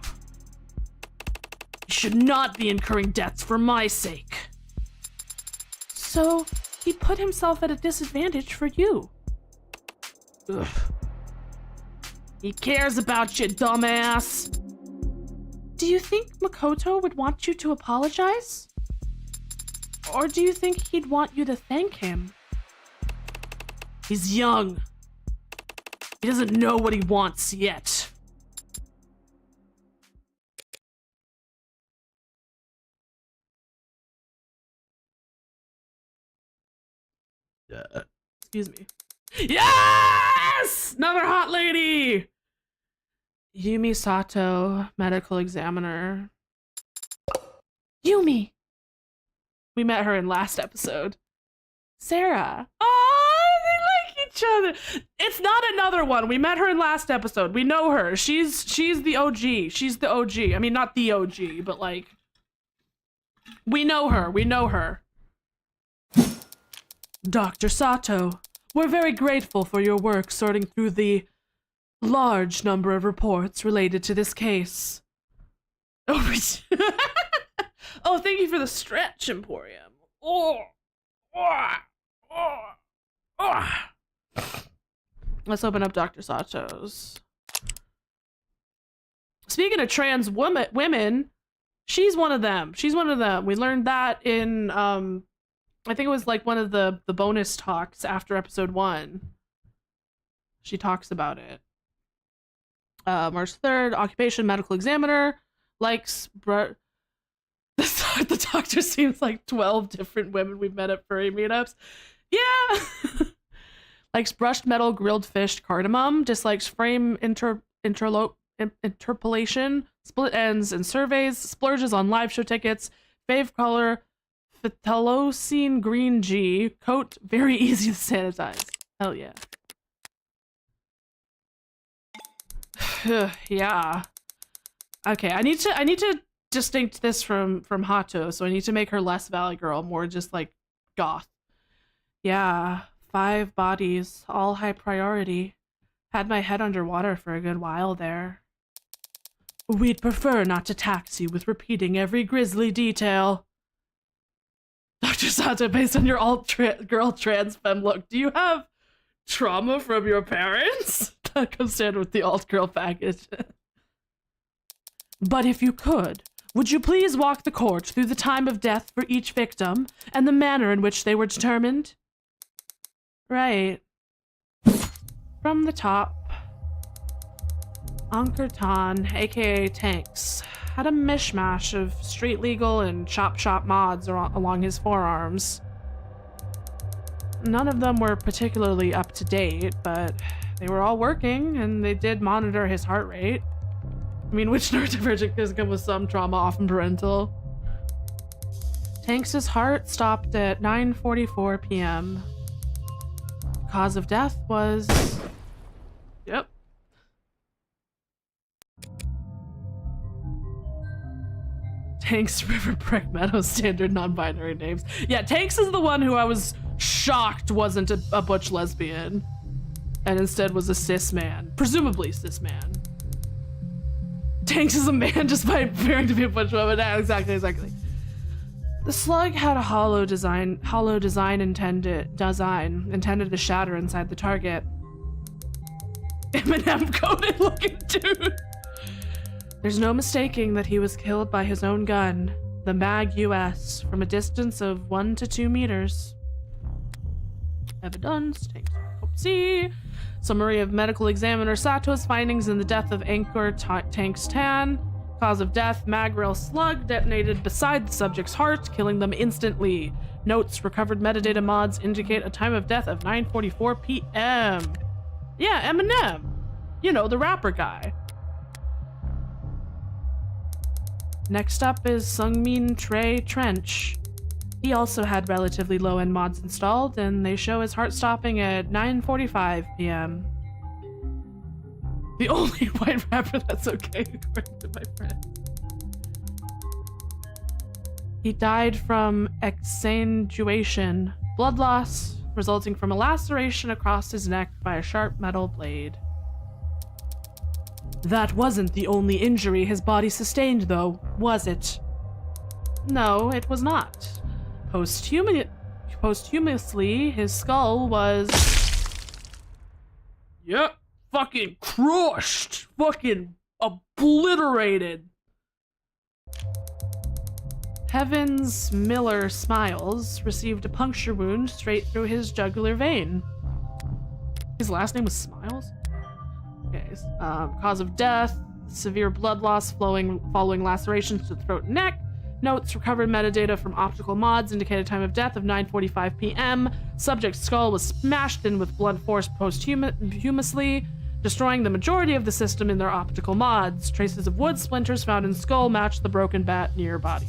should not be incurring debts for my sake. So, he put himself at a disadvantage for you. Ugh. He cares about you, dumbass. Do you think Makoto would want you to apologize? Or do you think he'd want you to thank him? He's young. He doesn't know what he wants yet. Excuse me. Yes! Another hot lady! Yumi Sato, medical examiner. Yumi! We met her in last episode. Sarah. Oh, they like each other. It's not another one. We met her in last episode. We know her. She's the OG. She's the OG. I mean, not the OG, but like, we know her. We know her. Dr. Sato, we're very grateful for your work sorting through the large number of reports related to this case. Oh, oh, thank you for the stretch, Emporium. Let's open up Dr. Sato's. Speaking of trans women, she's one of them. She's one of them. We learned that in, I think it was like one of the bonus talks after episode 1. She talks about it. March 3rd, occupation medical examiner, likes the doctor seems like 12 different women we've met at furry meetups. Yeah. Likes brushed metal, grilled fish, cardamom, dislikes frame interpolation, split ends and surveys, splurges on live show tickets, fave color, phthalocene green G, coat, very easy to sanitize. Hell yeah. Yeah. Okay, I need to distinct this from Hato, so I need to make her less Valley Girl, more just like goth. Yeah, 5 bodies, all high priority. Had my head underwater for a good while there. We'd prefer not to tax you with repeating every grisly detail. Dr. Sato, based on your girl trans femme look, do you have trauma from your parents? That comes standard with the alt girl package. But if you could, would you please walk the court through the time of death for each victim and the manner in which they were determined? Right. From the top. Ankerton, aka Tanks, had a mishmash of street legal and chop shop mods along his forearms. None of them were particularly up to date, but they were all working, and they did monitor his heart rate. I mean, which neurodivergent doesn't come with some trauma, often parental? Tanks' heart stopped at 9:44 p.m. Cause of death was... Yep. Tanks, River, Brick, Meadow, standard non-binary names. Yeah, Tanks is the one who I was shocked wasn't a butch lesbian, and instead was a cis man. Presumably cis man. Tanks is a man just by appearing to be a butch woman. Yeah, exactly. The slug had a hollow design intended to shatter inside the target. Eminem coded looking dude. There's no mistaking that he was killed by his own gun, the Mag US, from a distance of 1 to 2 meters. Evidence, Tanks, see. Summary of medical examiner Sato's findings in the death of Anchor Tanks Tan. Cause of death, mag rail slug detonated beside the subject's heart, killing them instantly. Notes, recovered metadata mods indicate a time of death of 9:44 p.m. Yeah, Eminem. You know, the rapper guy. Next up is Sungmin Trey Trench. He also had relatively low-end mods installed, and they show his heart stopping at 9:45 p.m. The only white rapper that's okay, according to my friend. He died from exsanguination, blood loss resulting from a laceration across his neck by a sharp metal blade. That wasn't the only injury his body sustained, though, was it? No, it was not. Posthumously, his skull was... Yep, fucking crushed! Fucking obliterated! Heavens Miller Smiles received a puncture wound straight through his jugular vein. His last name was Smiles? Okay, cause of death, severe blood loss following lacerations to the throat and neck. Notes, recovered metadata from optical mods indicated time of death of 9:45 p.m. Subject's skull was smashed in with blunt force posthumously, destroying the majority of the system in their optical mods. Traces of wood splinters found in skull matched the broken bat near body.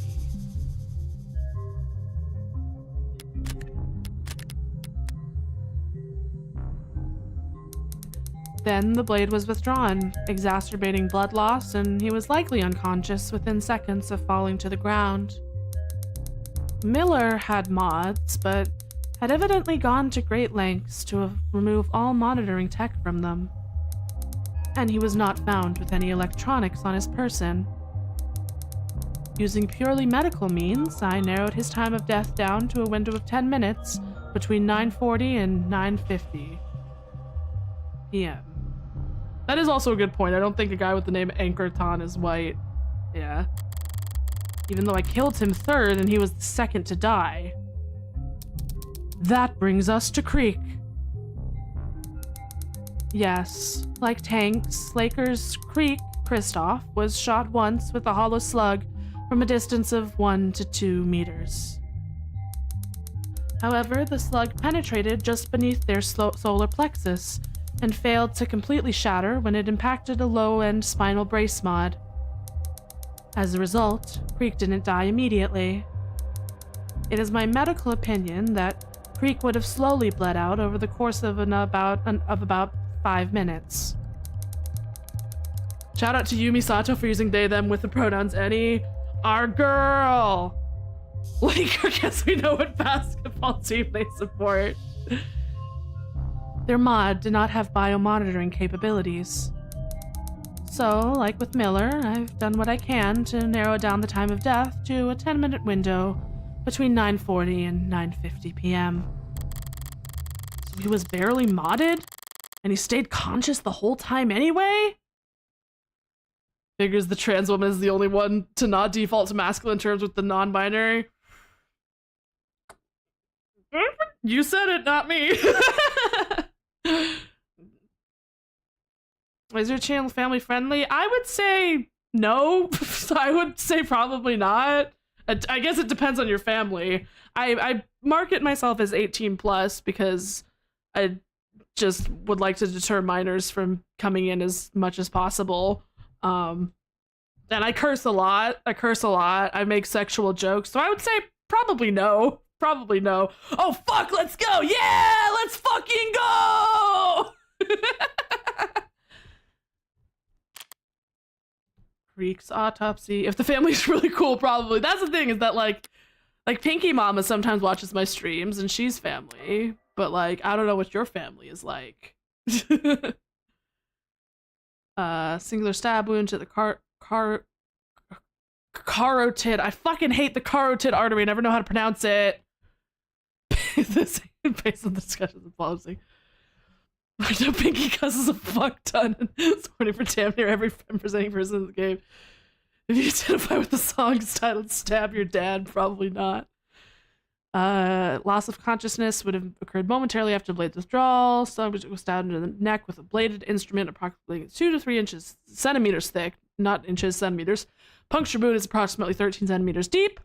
Then the blade was withdrawn, exacerbating blood loss, and he was likely unconscious within seconds of falling to the ground. Miller had mods, but had evidently gone to great lengths to remove all monitoring tech from them. And he was not found with any electronics on his person. Using purely medical means, I narrowed his time of death down to a window of 10 minutes between 9:40 and 9:50 p.m. That is also a good point. I don't think a guy with the name Ankerton is white. Yeah. Even though I killed him third and he was the second to die. That brings us to Creek. Yes, like tanks, Lakers Creek Kristoff was shot once with a hollow slug from a distance of 1 to 2 meters. However, the slug penetrated just beneath their solar plexus and failed to completely shatter when it impacted a low-end spinal brace mod. As a result, Creek didn't die immediately. It is my medical opinion that Creek would have slowly bled out over the course of about 5 minutes. Shout out to Yumi Sato for using they, them with the pronouns any. Our girl! Laker, guess we know what basketball team they support. Their mod did not have biomonitoring capabilities. So, like with Miller, I've done what I can to narrow down the time of death to a 10-minute window between 9:40 and 9:50 p.m. So he was barely modded? And he stayed conscious the whole time anyway? Figures the trans woman is the only one to not default to masculine terms with the non-binary. You said it, not me. Is your channel family friendly? I would say no. I would say probably not. I guess it depends on your family. I market myself as 18 plus because I just would like to deter minors from coming in as much as possible. And I curse a lot. I make sexual jokes. So I would say probably no. Probably no. Oh, fuck, let's go. Yeah, let's fucking go. Creek's autopsy. If the family's really cool, probably. That's the thing, is that like Pinky Mama sometimes watches my streams and she's family, but like I don't know what your family is like. Singular stab wound to the carotid. I fucking hate the carotid artery. I never know how to pronounce it. This based on the discussion that follows. I know Pinky cusses a fuck ton and supporting for damn near every presenting person in the game. If you identify with the song's titled Stab Your Dad, probably not. Loss of consciousness would have occurred momentarily after blade withdrawal. Subject was stabbed in the neck with a bladed instrument approximately 2 to 3 centimeters thick, not inches, centimeters. Puncture wound is approximately 13 centimeters deep.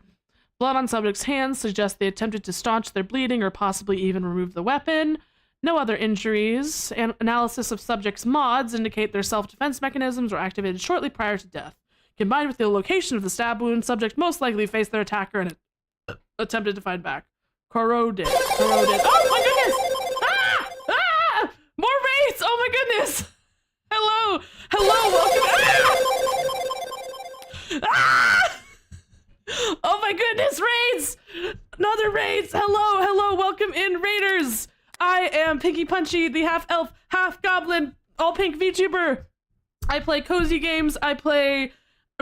Blood on subject's hands suggests they attempted to staunch their bleeding or possibly even remove the weapon. No other injuries. Analysis of subject's mods indicate their self-defense mechanisms were activated shortly prior to death. Combined with the location of the stab wound, subject most likely faced their attacker and attempted to fight back. Corroded. Oh my goodness! Ah! Ah! More raids! Oh my goodness! Hello! Welcome! Ah! Ah! Oh my goodness, raids! Another raids! Hello! Welcome in, raiders! I am Pinky Punchy, the half-elf, half-goblin, all-pink VTuber. I play cozy games. I play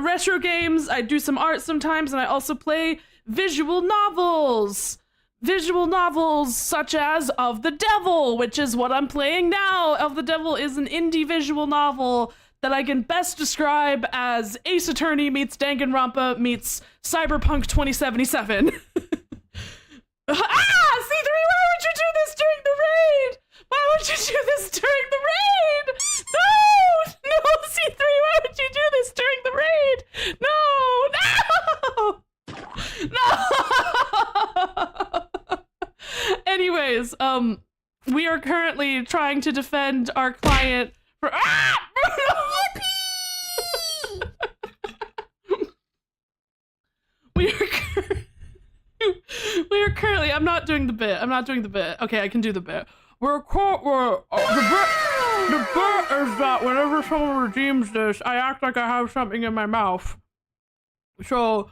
retro games, I do some art sometimes, and I also play visual novels. Visual novels such as Of the Devil, which is what I'm playing now. Of the Devil is an indie visual novel that I can best describe as Ace Attorney meets Danganronpa meets Cyberpunk 2077. C3, why would you do this during the raid? Why would you do this during the raid? No, C3, why would you do this during the raid? No. Anyways, we are currently trying to defend our client for we are currently. I'm not doing the bit. Okay, I can do the bit. The bit is that whenever someone redeems this, I act like I have something in my mouth. So,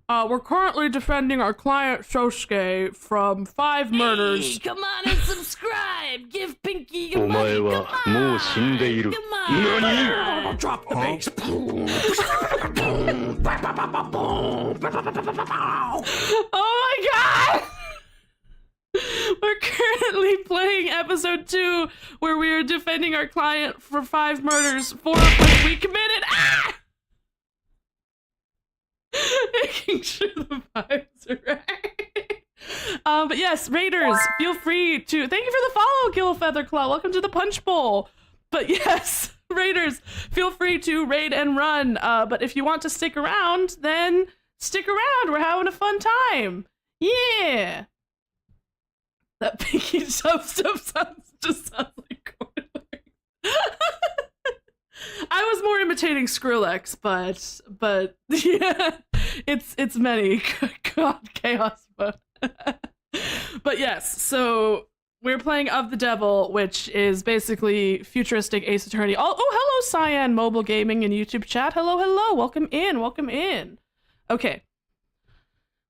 we're currently defending our client Sosuke from 5 murders. Hey, come on and subscribe. Give Pinky your お money. 前 Come はもう死んでいる。 on. Come on. Drop the bass. Oh my god! We're currently playing episode 2, where we are defending our client for 5 murders, 4 of which we committed. Making sure the vibes are right. But yes, Raiders, feel free to. Thank you for the follow, Gillfeatherclaw. Welcome to the Punch Bowl. But yes, Raiders, feel free to raid and run. But if you want to stick around, then stick around. We're having a fun time. Yeah. That Pinky dubstep sounds like Cornwall. I was more imitating Skrillex, but yeah, it's many. God, chaos mode. But yes, so we're playing Of the Devil, which is basically futuristic Ace Attorney. Oh, hello, Cyan Mobile Gaming and YouTube chat. Hello. Welcome in. Okay.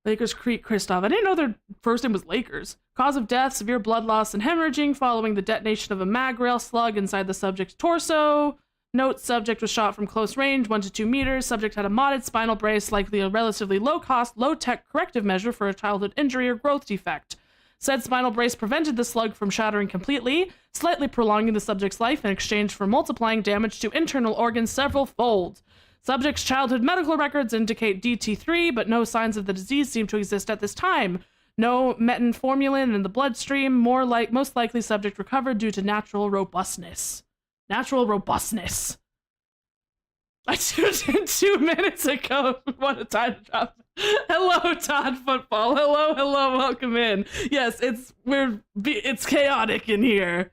Lakers Creek Christoph. I didn't know their first name was Lakers. Cause of death, severe blood loss and hemorrhaging following the detonation of a mag rail slug inside the subject's torso. Note, subject was shot from close range, 1 to 2 meters. Subject had a modded spinal brace, likely a relatively low-cost, low-tech corrective measure for a childhood injury or growth defect. Said spinal brace prevented the slug from shattering completely, slightly prolonging the subject's life in exchange for multiplying damage to internal organs several fold. Subject's childhood medical records indicate DT3, but no signs of the disease seem to exist at this time. No methamphetamine in the bloodstream. Most likely subject recovered due to natural robustness. Natural robustness. I tuned in 2 minutes ago. What a time drop. Hello, Todd Football. Hello. Welcome in. Yes, it's chaotic in here.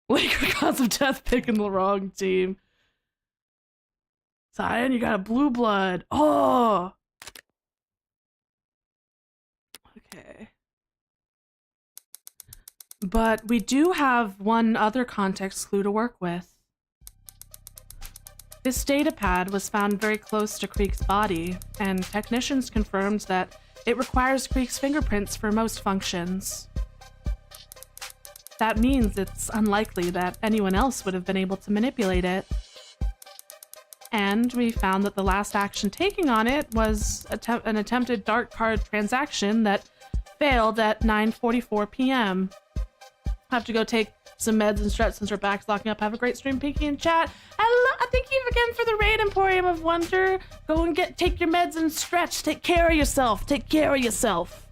Laker cause of death picking the wrong team. Cyan, you got a blue blood. Oh. Okay. But we do have one other context clue to work with. This datapad was found very close to Creek's body, and technicians confirmed that it requires Creek's fingerprints for most functions. That means it's unlikely that anyone else would have been able to manipulate it. And we found that the last action taken on it was an attempted dark card transaction that failed at 9:44 p.m. Have to go take some meds and stretch since our back's locking up. Have a great stream, Pinky, in chat. Thank you again for the raid, Emporium of Wonder. Go and take your meds and stretch. Take care of yourself.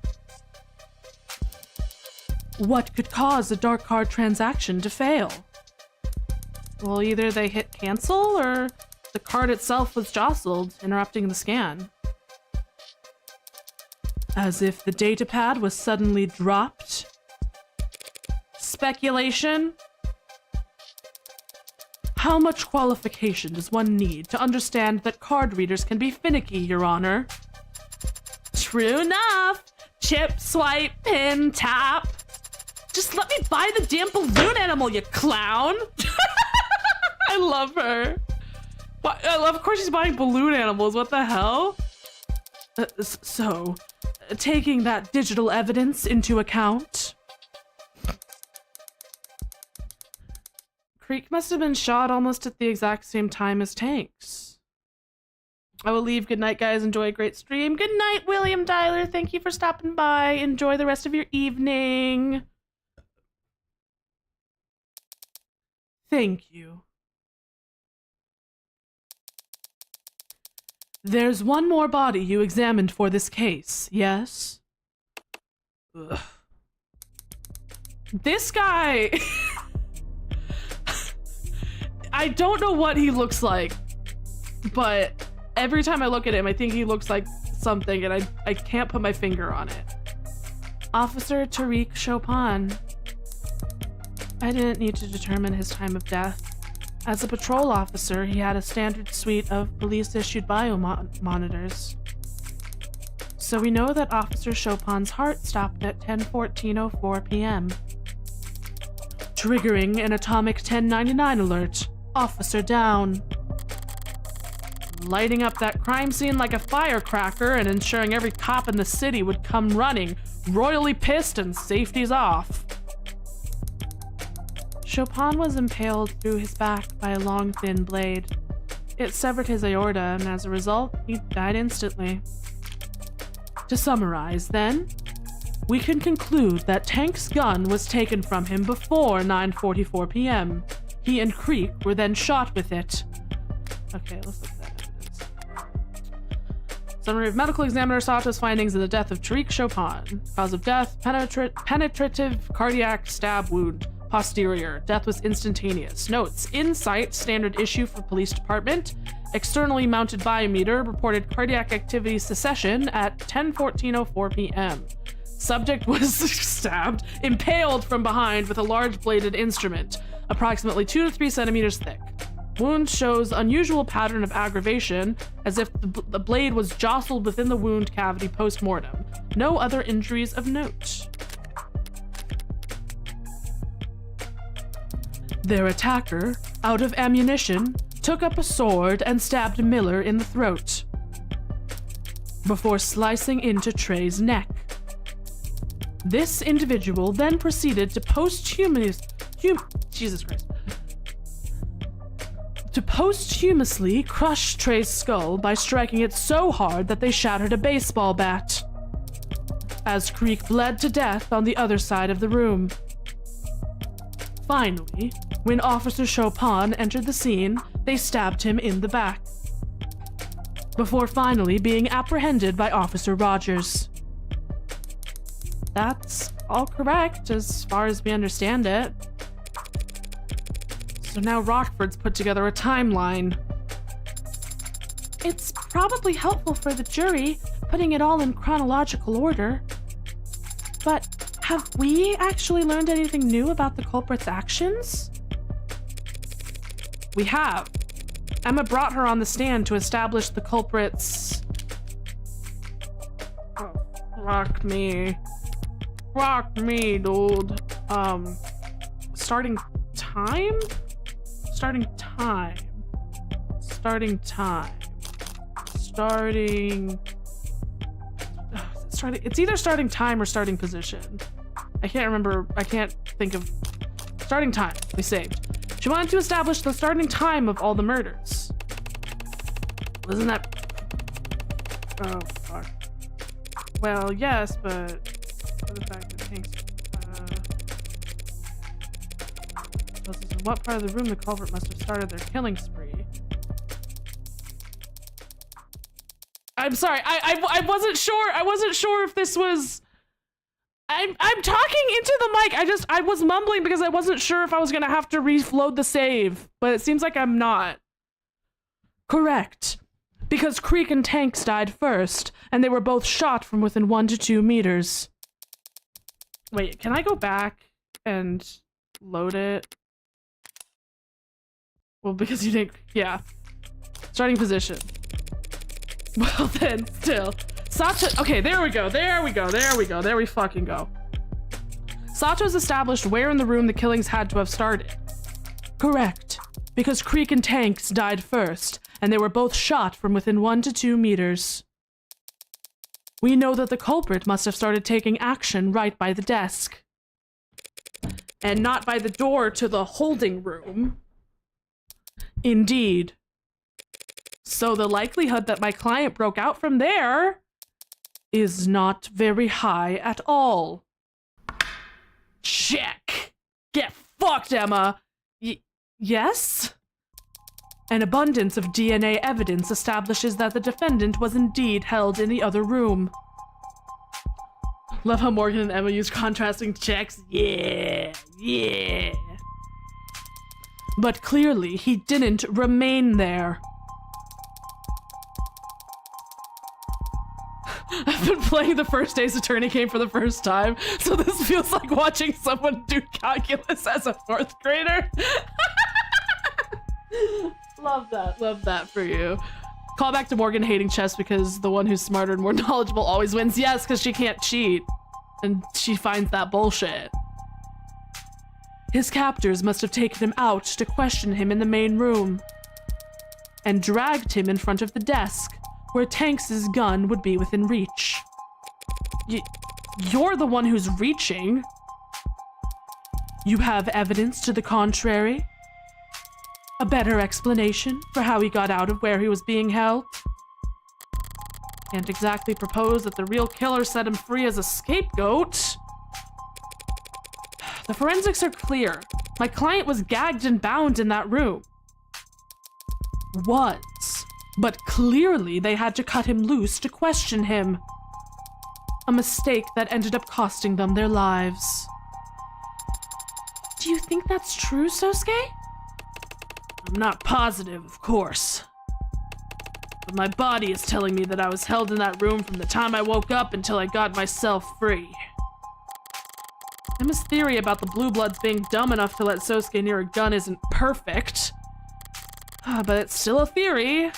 What could cause a dark card transaction to fail? Well, either they hit cancel or the card itself was jostled, interrupting the scan. As if the datapad was suddenly dropped. Speculation? How much qualification does one need to understand that card readers can be finicky, Your Honor? True enough. Chip, swipe, pin, tap. Just let me buy the damn balloon animal, you clown! I love her. Of course she's buying balloon animals, what the hell? So, taking that digital evidence into account... Creek must have been shot almost at the exact same time as Tanks. I will leave. Good night, guys. Enjoy a great stream. Good night, William Tyler. Thank you for stopping by. Enjoy the rest of your evening. Thank you. There's one more body you examined for this case, yes? Ugh. This guy... I don't know what he looks like, but every time I look at him, I think he looks like something, and I can't put my finger on it. Officer Tariq Chopin. I didn't need to determine his time of death. As a patrol officer, he had a standard suite of police-issued biomonitors. So we know that Officer Chopin's heart stopped at 10:14:04 p.m. Triggering an atomic 1099 alert. Officer down. Lighting up that crime scene like a firecracker and ensuring every cop in the city would come running, royally pissed and safety's off. Chopin was impaled through his back by a long, thin blade. It severed his aorta, and as a result, he died instantly. To summarize, then, we can conclude that Tank's gun was taken from him before 9:44 p.m. He and Creek were then shot with it. Okay, let's look at that evidence. Summary of medical examiner Sato's findings in the death of Tariq Chopin. Cause of death, penetrative cardiac stab wound. Posterior. Death was instantaneous. Notes. Insight, standard issue for police department. Externally mounted biometer reported cardiac activity cessation at 10:14:04 p.m. Subject was stabbed, impaled from behind with a large bladed instrument, approximately 2 to 3 centimeters thick. Wound shows unusual pattern of aggravation, as if the blade was jostled within the wound cavity post-mortem. No other injuries of note. Their attacker, out of ammunition, took up a sword and stabbed Miller in the throat, before slicing into Trey's neck. This individual then proceeded to posthumously crush Trey's skull by striking it so hard that they shattered a baseball bat, as Creek bled to death on the other side of the room. Finally, when Officer Chopin entered the scene, they stabbed him in the back, before finally being apprehended by Officer Rogers. That's all correct as far as we understand it. So now Rockford's put together a timeline. It's probably helpful for the jury, putting it all in chronological order. But have we actually learned anything new about the culprit's actions? We have. Emma brought her on the stand to establish the culprit's... Oh, fuck me. Fuck me, dude. Starting time? Starting time. Starting time. Starting... It's either starting time or starting position. I can't remember. I can't think of... Starting time. We saved. She wanted to establish the starting time of all the murders. Wasn't that... Oh, fuck. Well, yes, but... For the fact that Tank's... in what part of the room the culprit must have started their killing spree. I'm sorry, I wasn't sure. I wasn't sure if this was... I'm talking into the mic. I was mumbling because I wasn't sure if I was gonna have to reload the save, but it seems like I'm not. Correct. Because Creek and Tanks died first, and they were both shot from within 1 to 2 meters. Wait, can I go back and load it? Well, because you didn't... Yeah. Starting position. Well then, still. Sato... Okay, there we go. There we go. There we go. There we fucking go. Sato's established where in the room the killings had to have started. Correct. Because Creek and Tanks died first, and they were both shot from within 1 to 2 meters. We know that the culprit must have started taking action right by the desk. And not by the door to the holding room. Indeed. So the likelihood that my client broke out from there is not very high at all. Check. Get fucked, Emma. Yes? An abundance of DNA evidence establishes that the defendant was indeed held in the other room. Love how Morgan and Emma use contrasting checks. Yeah. But clearly, he didn't remain there. I've been playing the first Ace Attorney game for the first time, so this feels like watching someone do calculus as a 4th grader. Love that for you. Call back to Morgan hating chess because the one who's smarter and more knowledgeable always wins. Yes, because she can't cheat, and she finds that bullshit. His captors must have taken him out to question him in the main room and dragged him in front of the desk where Tanks's gun would be within reach. You're the one who's reaching. You have evidence to the contrary? A better explanation for how he got out of where he was being held? Can't exactly propose that the real killer set him free as a scapegoat. The forensics are clear. My client was gagged and bound in that room. But clearly they had to cut him loose to question him. A mistake that ended up costing them their lives. Do you think that's true, Sosuke? I'm not positive, of course. But my body is telling me that I was held in that room from the time I woke up until I got myself free. Emma's theory about the Blue Bloods being dumb enough to let Sosuke near a gun isn't perfect. But it's still a theory.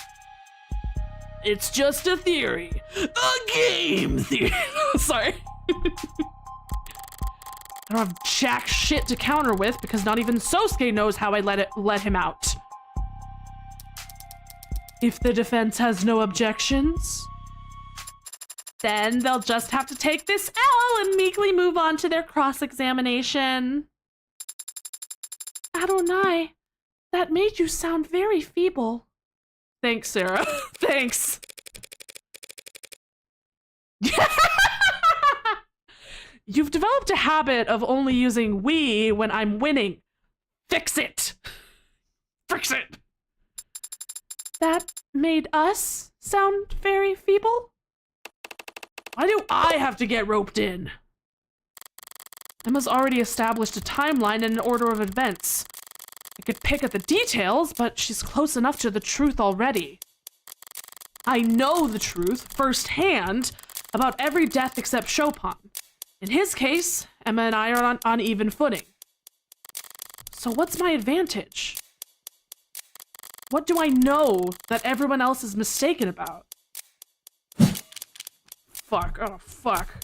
It's just a theory. A game theory. Sorry. I don't have jack shit to counter with because not even Sosuke knows how I let him out. If the defense has no objections, then they'll just have to take this L and meekly move on to their cross-examination. Adonai, that made you sound very feeble. Thanks, Sarah. Thanks. You've developed a habit of only using we when I'm winning. Fix it. Fix it. That made us sound very feeble? Why do I have to get roped in? Emma's already established a timeline and an order of events. I could pick at the details, but she's close enough to the truth already. I know the truth firsthand about every death except Chopin. In his case, Emma and I are on even footing. So what's my advantage? What do I know that everyone else is mistaken about? Fuck, oh fuck.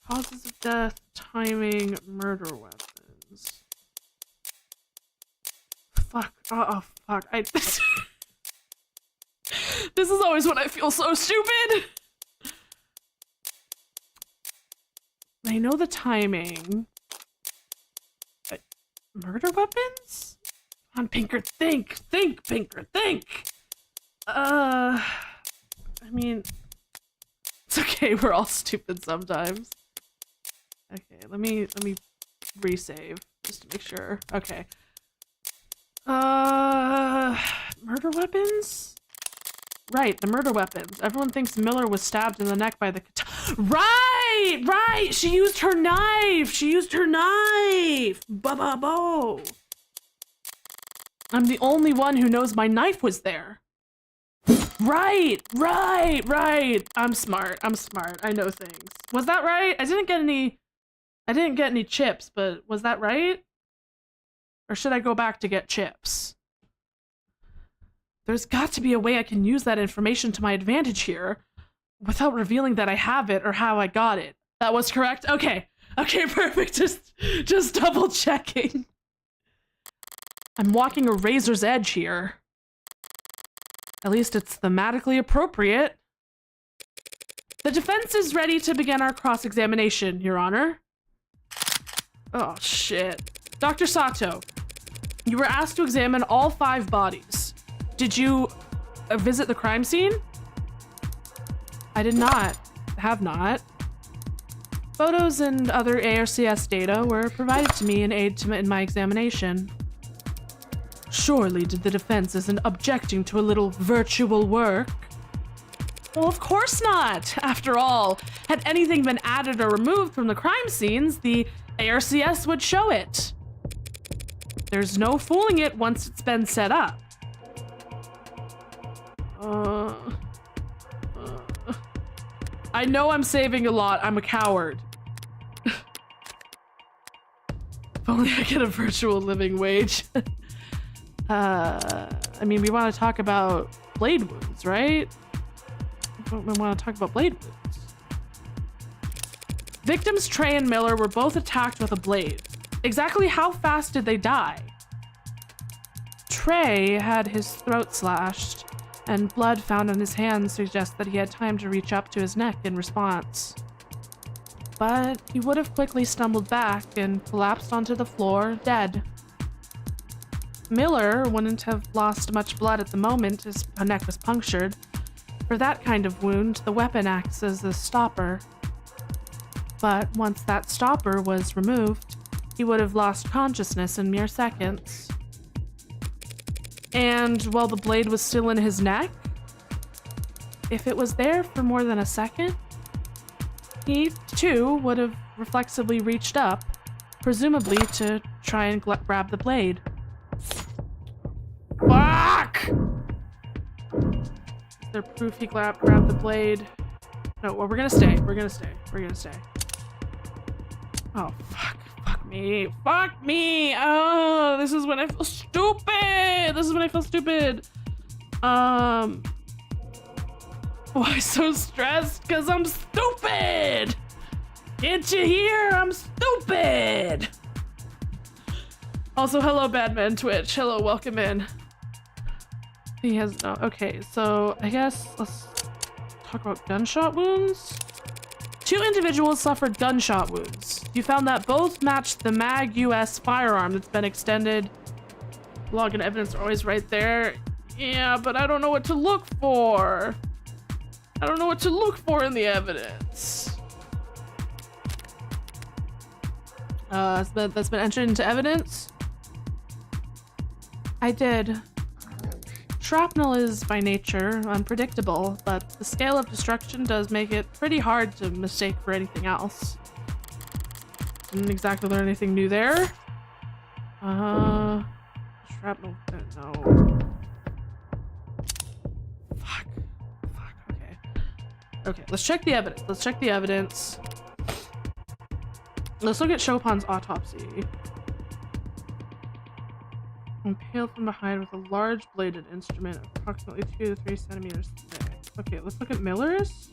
Causes of death, timing, murder weapons. Fuck, oh fuck, This is always when I feel so stupid! I know the timing. Murder weapons? Come on, Pinker, think! Think, Pinker, think! I mean... It's okay, we're all stupid sometimes. Okay, let me resave, just to make sure. Okay. Murder weapons? Right, the murder weapons. Everyone thinks Miller was stabbed in the neck by the Right! She used her knife! Ba-ba-bo! I'm the only one who knows my knife was there. Right! I'm smart. I know things. Was that right? I didn't get any chips, but was that right? Or should I go back to get chips? There's got to be a way I can use that information to my advantage here without revealing that I have it or how I got it. That was correct? Okay, perfect. Just double checking. I'm walking a razor's edge here. At least it's thematically appropriate. The defense is ready to begin our cross-examination, Your Honor. Oh, shit. Dr. Sato, you were asked to examine all 5 bodies. Did you visit the crime scene? I did not. Have not. Photos and other ARCS data were provided to me in aid in my examination. Surely did the defense isn't objecting to a little virtual work? Well, of course not. After all, had anything been added or removed from the crime scenes, the ARCS would show it. There's no fooling it once it's been set up. I know I'm saving a lot. I'm a coward. If only I get a virtual living wage. I mean, we want to talk about blade wounds, right? We want to talk about blade wounds. Victims Trey and Miller were both attacked with a blade. Exactly how fast did they die? Trey had his throat slashed, and blood found on his hands suggests that he had time to reach up to his neck in response. But he would have quickly stumbled back and collapsed onto the floor, dead. Miller wouldn't have lost much blood at the moment his neck was punctured. For that kind of wound, the weapon acts as a stopper. But once that stopper was removed, he would have lost consciousness in mere seconds. And while the blade was still in his neck, if it was there for more than a second, he too would have reflexively reached up, presumably to try and grab the blade. Fuck! Is there proof he grabbed the blade? No, well, we're gonna stay. We're gonna stay. We're gonna stay. Oh, fuck. Fuck me. Fuck me! Oh, this is when I feel stupid! This is when I feel stupid. Why so stressed? Because I'm stupid! Can't you hear? I'm stupid! Also, hello, Badman Twitch. Hello, welcome in. He has no. Okay, so I guess let's talk about gunshot wounds. 2 individuals suffered gunshot wounds. You found that both matched the MAG US firearm that's been extended. Log and evidence are always right there. Yeah, but I don't know what to look for. I don't know what to look for in the evidence. That's been entered into evidence. I did. Shrapnel is by nature unpredictable, but the scale of destruction does make it pretty hard to mistake for anything else. Didn't exactly learn anything new there. Shrapnel, no. Fuck, okay. Okay, let's check the evidence. Let's look at Chopin's autopsy. Impaled from behind with a large bladed instrument approximately 2 to 3 centimeters thick. Okay, let's look at Miller's.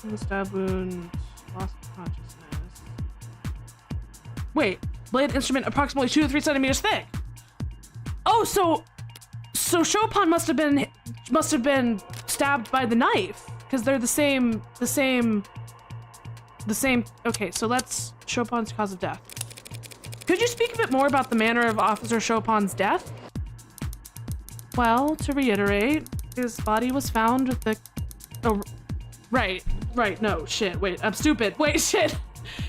The stab wound, loss of consciousness. Wait, bladed instrument approximately 2 to 3 centimeters thick. Oh, so Chopin must have been stabbed by the knife because they're the same. Okay, so let's Chopin's cause of death. Could you speak a bit more about the manner of Officer Chopin's death? Well, to reiterate, his body was found with the... Oh, right, no, shit, wait, I'm stupid. Wait, shit,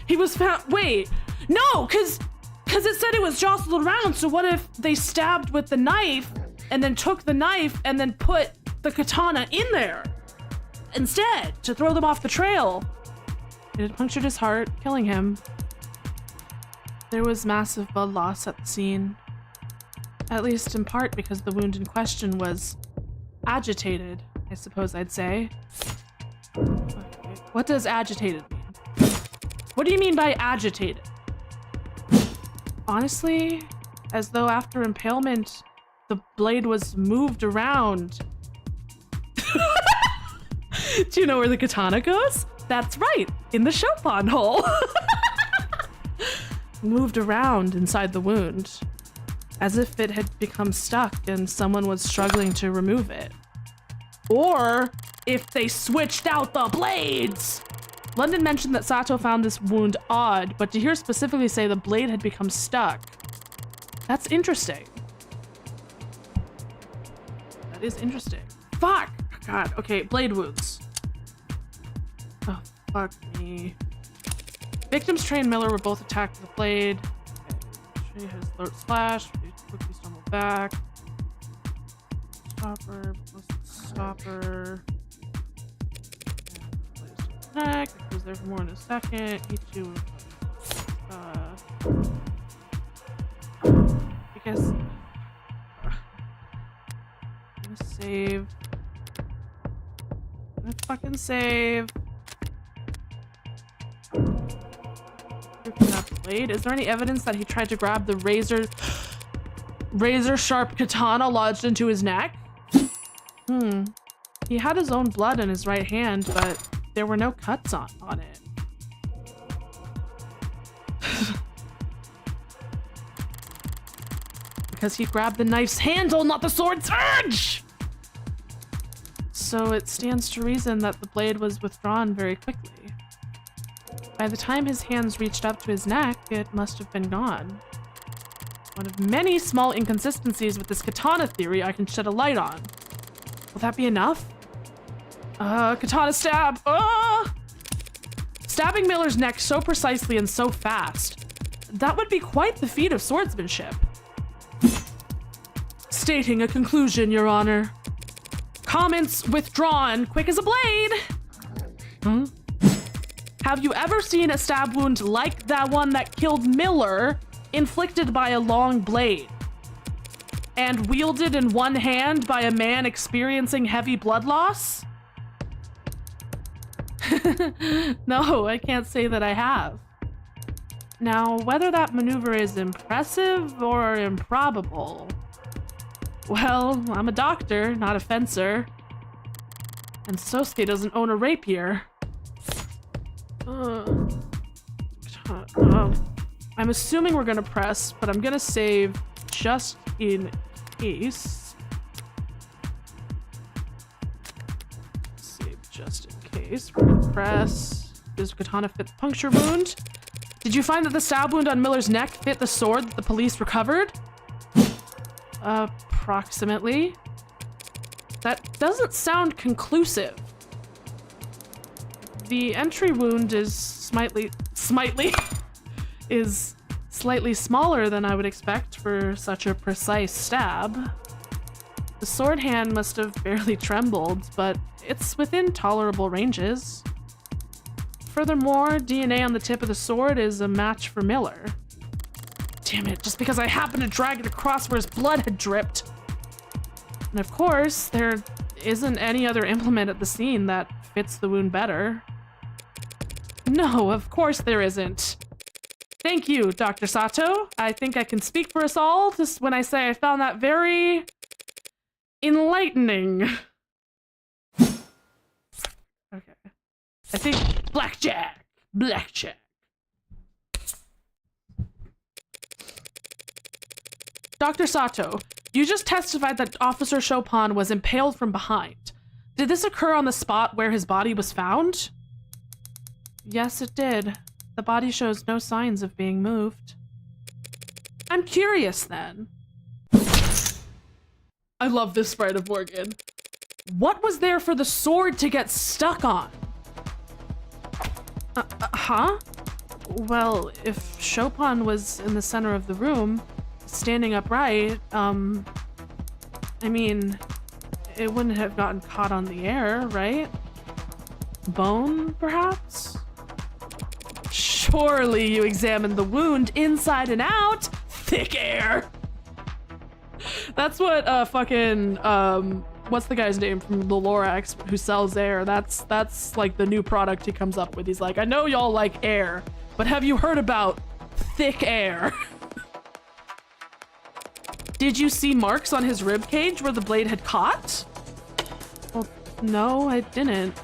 he was found... Wait, no, because it said it was jostled around, so what if they stabbed with the knife and then took the knife and then put the katana in there instead to throw them off the trail? It had punctured his heart, killing him. There was massive blood loss at the scene, at least in part because the wound in question was agitated, I suppose I'd say. Okay. What does agitated mean? What do you mean by agitated? Honestly, as though after impalement, the blade was moved around. Do you know where the katana goes? That's right, in the Chopin hole. Moved around inside the wound, as if it had become stuck and someone was struggling to remove it. Or if they switched out the blades. London mentioned that Sato found this wound odd, but to hear specifically say the blade had become stuck. That's interesting. That is interesting. Fuck! God, okay, blade wounds. Oh, fuck me. Victims Trey and Miller were both attacked with a blade. Okay. Trey has alert slash. Quickly stumbled back. Stopper. Stopper. Neck. It goes there for more in a second. Each you. Because. I'm gonna save. I'm gonna fucking save. That blade. Is there any evidence that he tried to grab the razor sharp katana lodged into his neck? He had his own blood in his right hand, but there were no cuts on it. Because he grabbed the knife's handle, not the sword's edge! So it stands to reason that the blade was withdrawn very quickly. By the time his hands reached up to his neck, it must have been gone. One of many small inconsistencies with this katana theory I can shed a light on. Will that be enough? Katana stab! Stabbing Miller's neck so precisely and so fast. That would be quite the feat of swordsmanship. Stating a conclusion, Your Honor. Comments withdrawn, quick as a blade! Have you ever seen a stab wound like that one that killed Miller, inflicted by a long blade? And wielded in one hand by a man experiencing heavy blood loss? No, I can't say that I have. Now, whether that maneuver is impressive or improbable, well, I'm a doctor, not a fencer. And Sosuke doesn't own a rapier. I'm assuming we're gonna press, but I'm gonna save just in case. Save just in case. We're gonna press. Does katana fit the puncture wound? Did you find that the stab wound on Miller's neck fit the sword that the police recovered? Approximately. That doesn't sound conclusive. The entry wound is slightly smaller than I would expect for such a precise stab. The sword hand must have barely trembled, but it's within tolerable ranges. Furthermore, DNA on the tip of the sword is a match for Miller. Damn it, just because I happened to drag it across where his blood had dripped. And of course, there isn't any other implement at the scene that fits the wound better. No, of course there isn't. Thank you, Dr. Sato. I think I can speak for us all just when I say I found that very enlightening. Okay. I think blackjack. Dr. Sato, you just testified that Officer Chopin was impaled from behind. Did this occur on the spot where his body was found? Yes, it did. The body shows no signs of being moved. I'm curious then. I love this sprite of Morgan. What was there for the sword to get stuck on? Huh? Well, if Chopin was in the center of the room, standing upright, I mean, it wouldn't have gotten caught on the air, right? Bone, perhaps? Surely you examined the wound inside and out. Thick air. That's what what's the guy's name from the Lorax who sells air? That's like the new product he comes up with. He's like, I know y'all like air, but have you heard about thick air? Did you see marks on his rib cage where the blade had caught? Well, no, I didn't.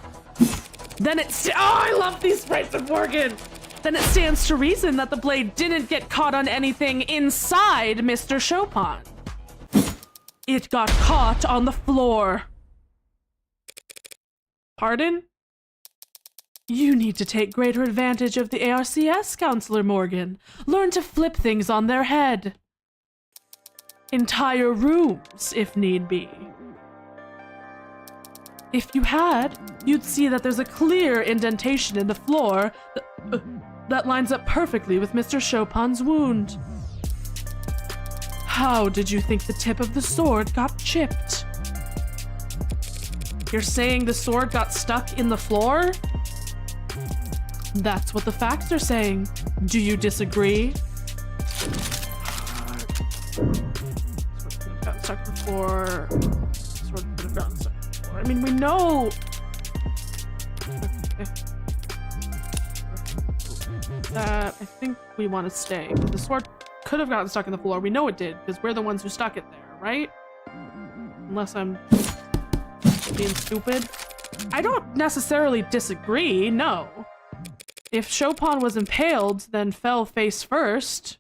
Then oh, I love these sprites of Morgan. Then it stands to reason that the blade didn't get caught on anything inside Mr. Chopin. It got caught on the floor. Pardon? You need to take greater advantage of the ARCS, Counselor Morgan. Learn to flip things on their head. Entire rooms, if need be. If you had, you'd see that there's a clear indentation in the floor that lines up perfectly with Mr. Chopin's wound. How did you think the tip of the sword got chipped? You're saying the sword got stuck in the floor? That's what the facts are saying. Do you disagree? Sword got stuck in the floor. Sword could have gotten stuck in the floor. I mean, we know. Okay. That I think we want to stay. The sword could have gotten stuck in the floor. We know it did because we're the ones who stuck it there, right? Unless I'm being stupid. I don't necessarily disagree, no. If Chopin was impaled, then fell face first,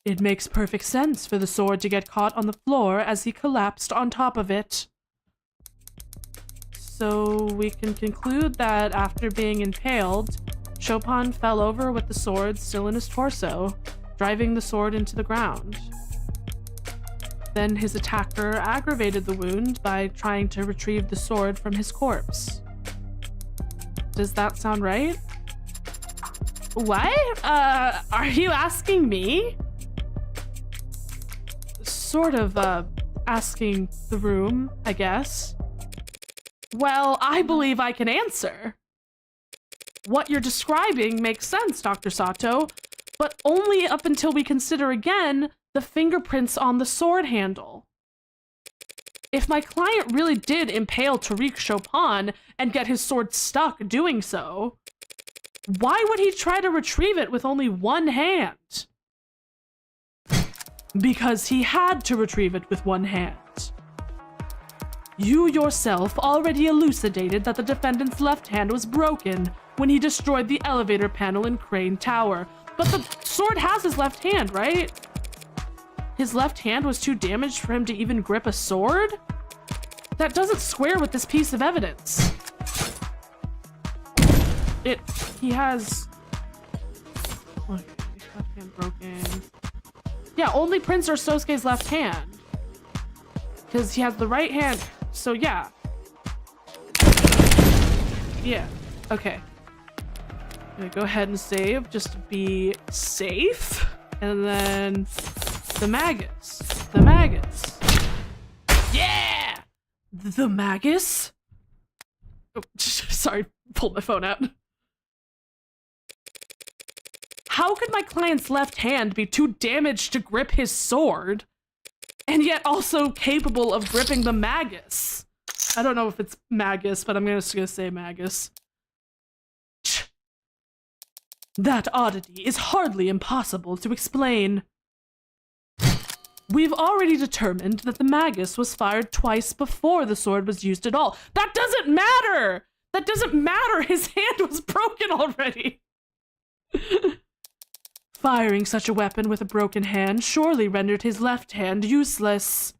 it makes perfect sense for the sword to get caught on the floor as he collapsed on top of it. So we can conclude that after being impaled, Chopin fell over with the sword still in his torso, driving the sword into the ground. Then his attacker aggravated the wound by trying to retrieve the sword from his corpse. Does that sound right? What? Are you asking me? Sort of, asking the room, I guess. Well, I believe I can answer. What you're describing makes sense, Dr. Sato, but only up until we consider again the fingerprints on the sword handle. If my client really did impale Tariq Chopin and get his sword stuck doing so, why would he try to retrieve it with only one hand? Because he had to retrieve it with one hand. You yourself already elucidated that the defendant's left hand was broken when he destroyed the elevator panel in Crane Tower. But the sword has his left hand, right? His left hand was too damaged for him to even grip a sword? That doesn't square with this piece of evidence. He has... Okay, left hand broken. Yeah, only Prince or Sosuke's left hand. Because he has the right hand, so yeah. Yeah, okay. I'm gonna go ahead and save just to be safe. And then the Magus. The Magus. Yeah! The Magus? Oh, sorry, pulled my phone out. How could my client's left hand be too damaged to grip his sword, and yet also capable of gripping the Magus? I don't know if it's Magus, but I'm just gonna say Magus. That oddity is hardly impossible to explain. We've already determined that the Magus was fired twice before the sword was used at all. That doesn't matter! That doesn't matter! His hand was broken already! Firing such a weapon with a broken hand surely rendered his left hand useless.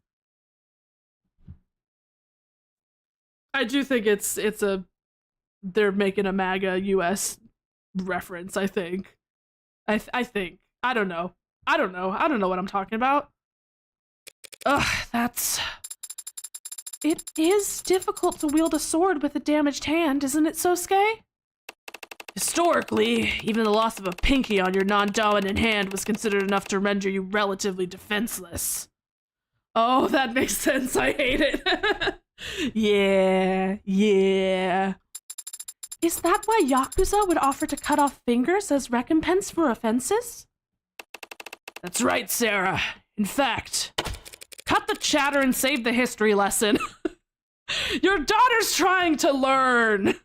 I do think it's they're making a MAGA US reference, I think. I think. I don't know. I don't know what I'm talking about. Ugh, it is difficult to wield a sword with a damaged hand, isn't it, Sosuke? Historically, even the loss of a pinky on your non-dominant hand was considered enough to render you relatively defenseless. Oh, that makes sense. I hate it. Yeah. Is that why Yakuza would offer to cut off fingers as recompense for offenses? That's right, Sarah. In fact, cut the chatter and save the history lesson. Your daughter's trying to learn.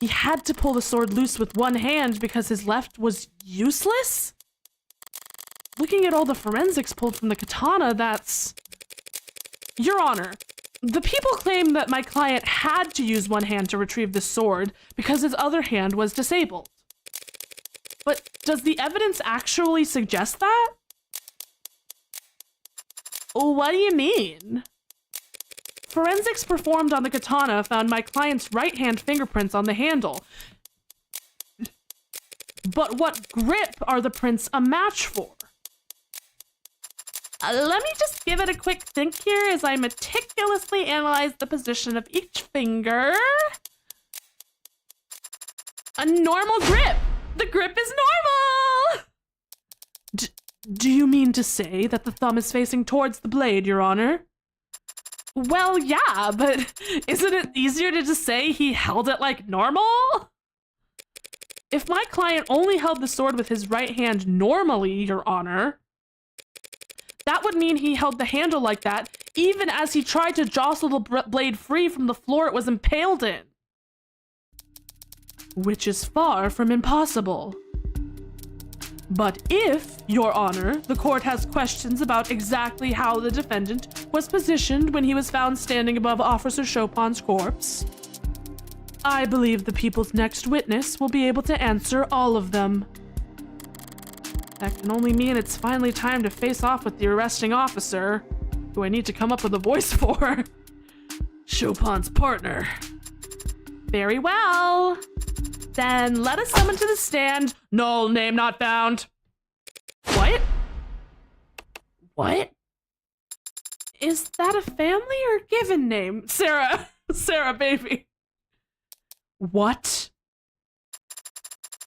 He had to pull the sword loose with one hand because his left was useless? Looking at all the forensics pulled from the katana, that's... Your Honor, the people claim that my client had to use one hand to retrieve the sword because his other hand was disabled. But does the evidence actually suggest that? What do you mean? Forensics performed on the katana found my client's right hand fingerprints on the handle. But what grip are the prints a match for? Let me just give it a quick think here as I meticulously analyze the position of each finger. A normal grip! The grip is normal! Do you mean to say that the thumb is facing towards the blade, Your Honor? Well, yeah, but isn't it easier to just say he held it like normal? If my client only held the sword with his right hand normally, Your Honor, that would mean he held the handle like that even as he tried to jostle the blade free from the floor it was impaled in. Which is far from impossible. But if, Your Honor, the court has questions about exactly how the defendant was positioned when he was found standing above Officer Chopin's corpse, I believe the people's next witness will be able to answer all of them. That can only mean it's finally time to face off with the arresting officer, who I need to come up with a voice for. Chopin's partner. Very well. Then let us summon to the stand. Null, name not found. What? What? Is that a family or given name? Sarah. Sarah, baby. What?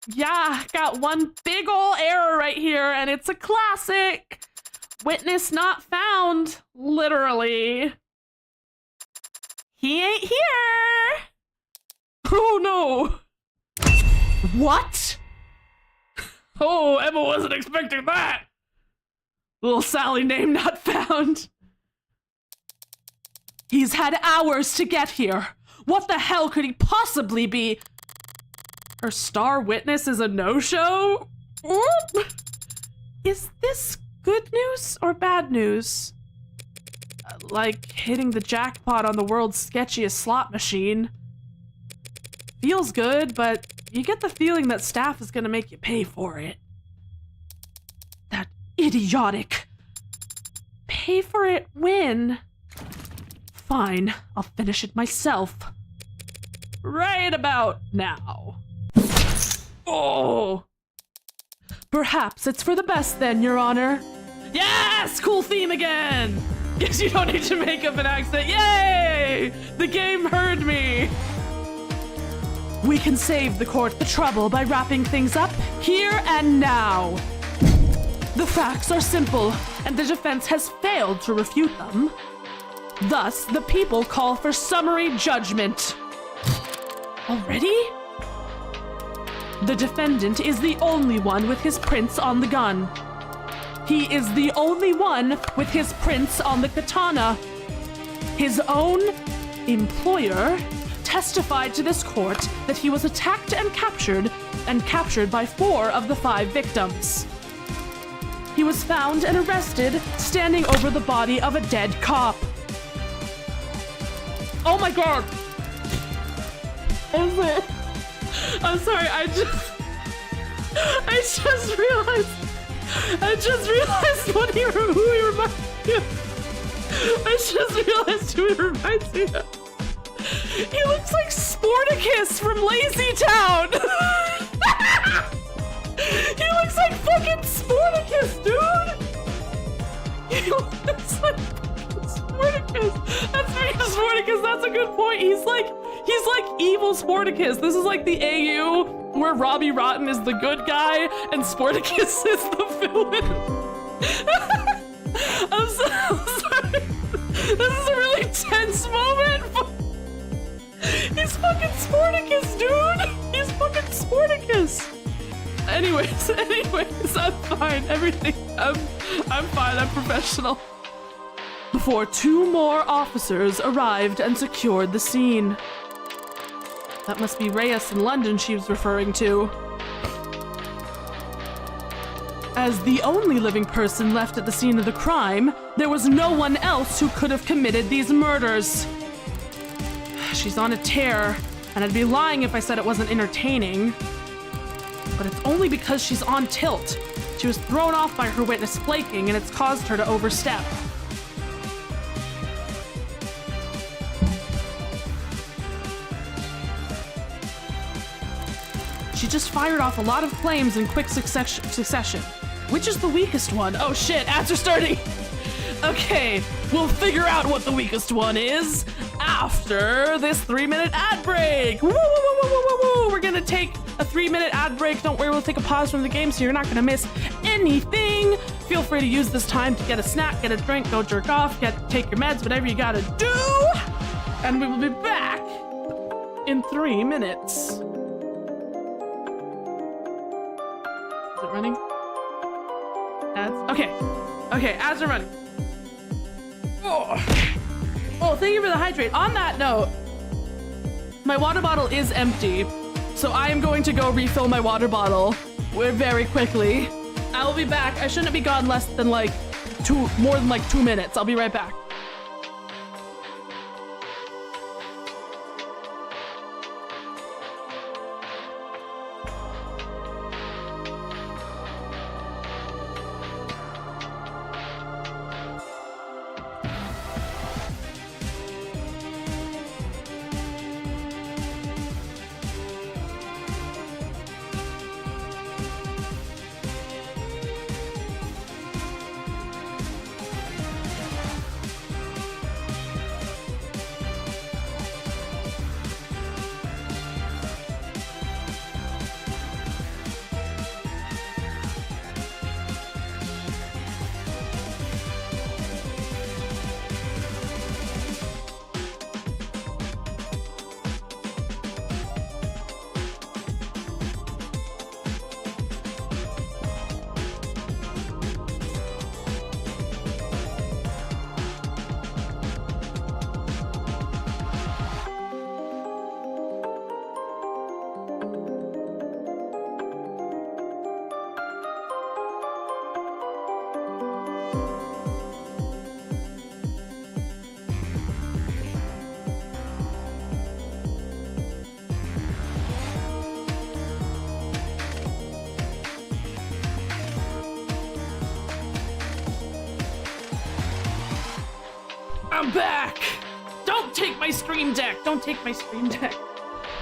Yeah, got one big ol' error right here, and it's a classic. Witness not found, literally. He ain't here. Oh no. What? Oh, Emma wasn't expecting that. Little Sally name not found. He's had hours to get here. What the hell could he possibly be? Her star witness is a no-show? Is this good news or bad news? Like hitting the jackpot on the world's sketchiest slot machine. Feels good, but you get the feeling that staff is gonna make you pay for it. That idiotic. Pay for it when? Fine, I'll finish it myself. Right about now. Oh! Perhaps it's for the best then, Your Honor. Yes! Cool theme again! Guess you don't need to make up an accent. Yay! The game heard me! We can save the court the trouble by wrapping things up here and now. The facts are simple, and the defense has failed to refute them. Thus, the people call for summary judgment. Already? The defendant is the only one with his prints on the gun. He is the only one with his prints on the katana. His own employer testified to this court that he was attacked and captured by 4 of the 5 victims. He was found and arrested standing over the body of a dead cop. Oh my god! I'm sorry, I just realized who he reminds me of. I just realized who he reminds me of. He looks like Sporticus from Lazy Town! He looks like fucking Sporticus, dude! He looks like fucking Sporticus! That's me, Sporticus, that's a good point. He's like evil Sporticus. This is like the AU where Robbie Rotten is the good guy and Sporticus is the villain. I'm sorry. This is a really tense moment. He's fucking Sporticus, dude! He's fucking Sporticus! Anyways, I'm fine. I'm fine. I'm professional. Before 2 more officers arrived and secured the scene. That must be Reyes in London she was referring to. As the only living person left at the scene of the crime, there was no one else who could have committed these murders. She's on a tear, and I'd be lying if I said it wasn't entertaining. But it's only because she's on tilt. She was thrown off by her witness flaking, and it's caused her to overstep. She just fired off a lot of claims in quick succession. Which is the weakest one? Oh shit, ads are starting. Okay, we'll figure out what the weakest one is after this 3-minute ad break. Woo, woo, woo, woo, woo, woo. We're gonna take a 3-minute ad break. Don't worry, we'll take a pause from the game so you're not gonna miss anything. Feel free to use this time to get a snack, get a drink, go jerk off, take your meds, whatever you gotta do. And we will be back in 3 minutes. Is it running? Ads? Okay. Okay, ads are running. Oh, thank you for the hydrate. On that note, my water bottle is empty, so I am going to go refill my water bottle very quickly. I will be back. I shouldn't be gone less than more than 2 minutes. I'll be right back. I'm back! Don't take my stream deck! Don't take my stream deck!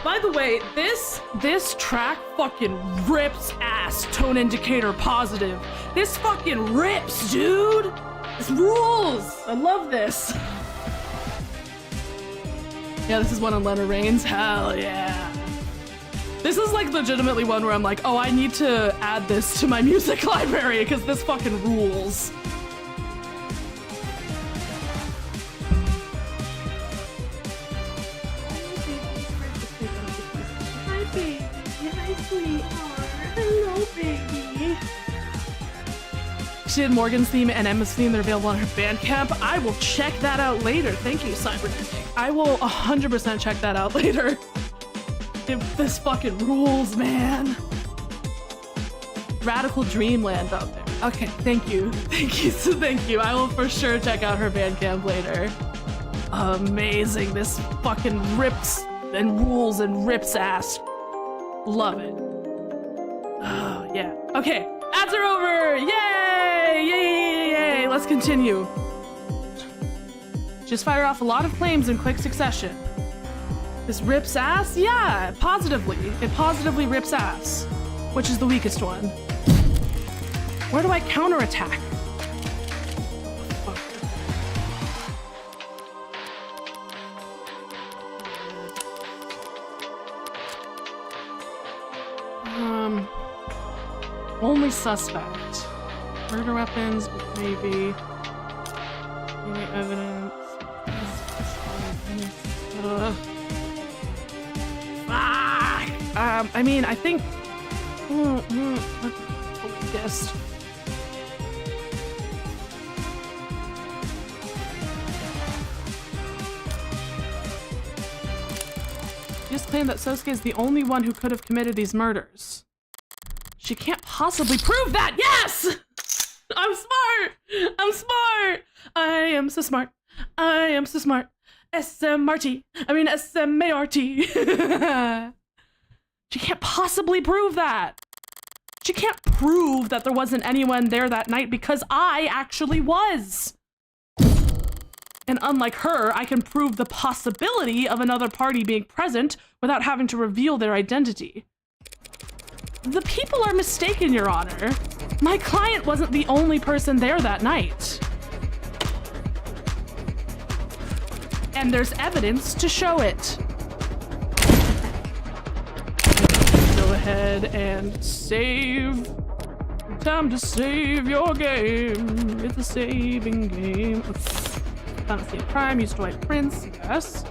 By the way, this track fucking rips ass. Tone indicator positive. This fucking rips, dude! This rules! I love this. Yeah, this is one on Lena Raines. Hell yeah. This is like legitimately one where I'm like, oh, I need to add this to my music library because this fucking rules. She did Morgan's theme and Emma's theme. They're available on her Bandcamp. I will check that out later. Thank you, Cybernetic. I will 100% check that out later. This fucking rules, man. Radical Dreamland out there. Okay, thank you. Thank you, so thank you. I will for sure check out her Bandcamp later. Amazing. This fucking rips and rules and rips ass. Love it. Oh, yeah. Okay, ads are over! Yay! Yay, yay, yay! Let's continue. Just fired off a lot of claims in quick succession. This rips ass? Yeah, positively. It positively rips ass. Which is the weakest one? Where do I counterattack? Only suspect. Murder weapons, maybe. Any evidence. I mean, I think. Yes. She just claimed that Sosuke is the only one who could have committed these murders. She can't possibly prove that! Yes! I'm smart! I'm smart! I am so smart. I am so smart. SMRT. I mean SMART. She can't possibly prove that. She can't prove that there wasn't anyone there that night because I actually was. And unlike her, I can prove the possibility of another party being present without having to reveal their identity. The people are mistaken, Your Honor. My client wasn't the only person there that night. And there's evidence to show it. Go ahead and save. Time to save your game. It's a saving game. Found a crime, used to wipe prints, yes.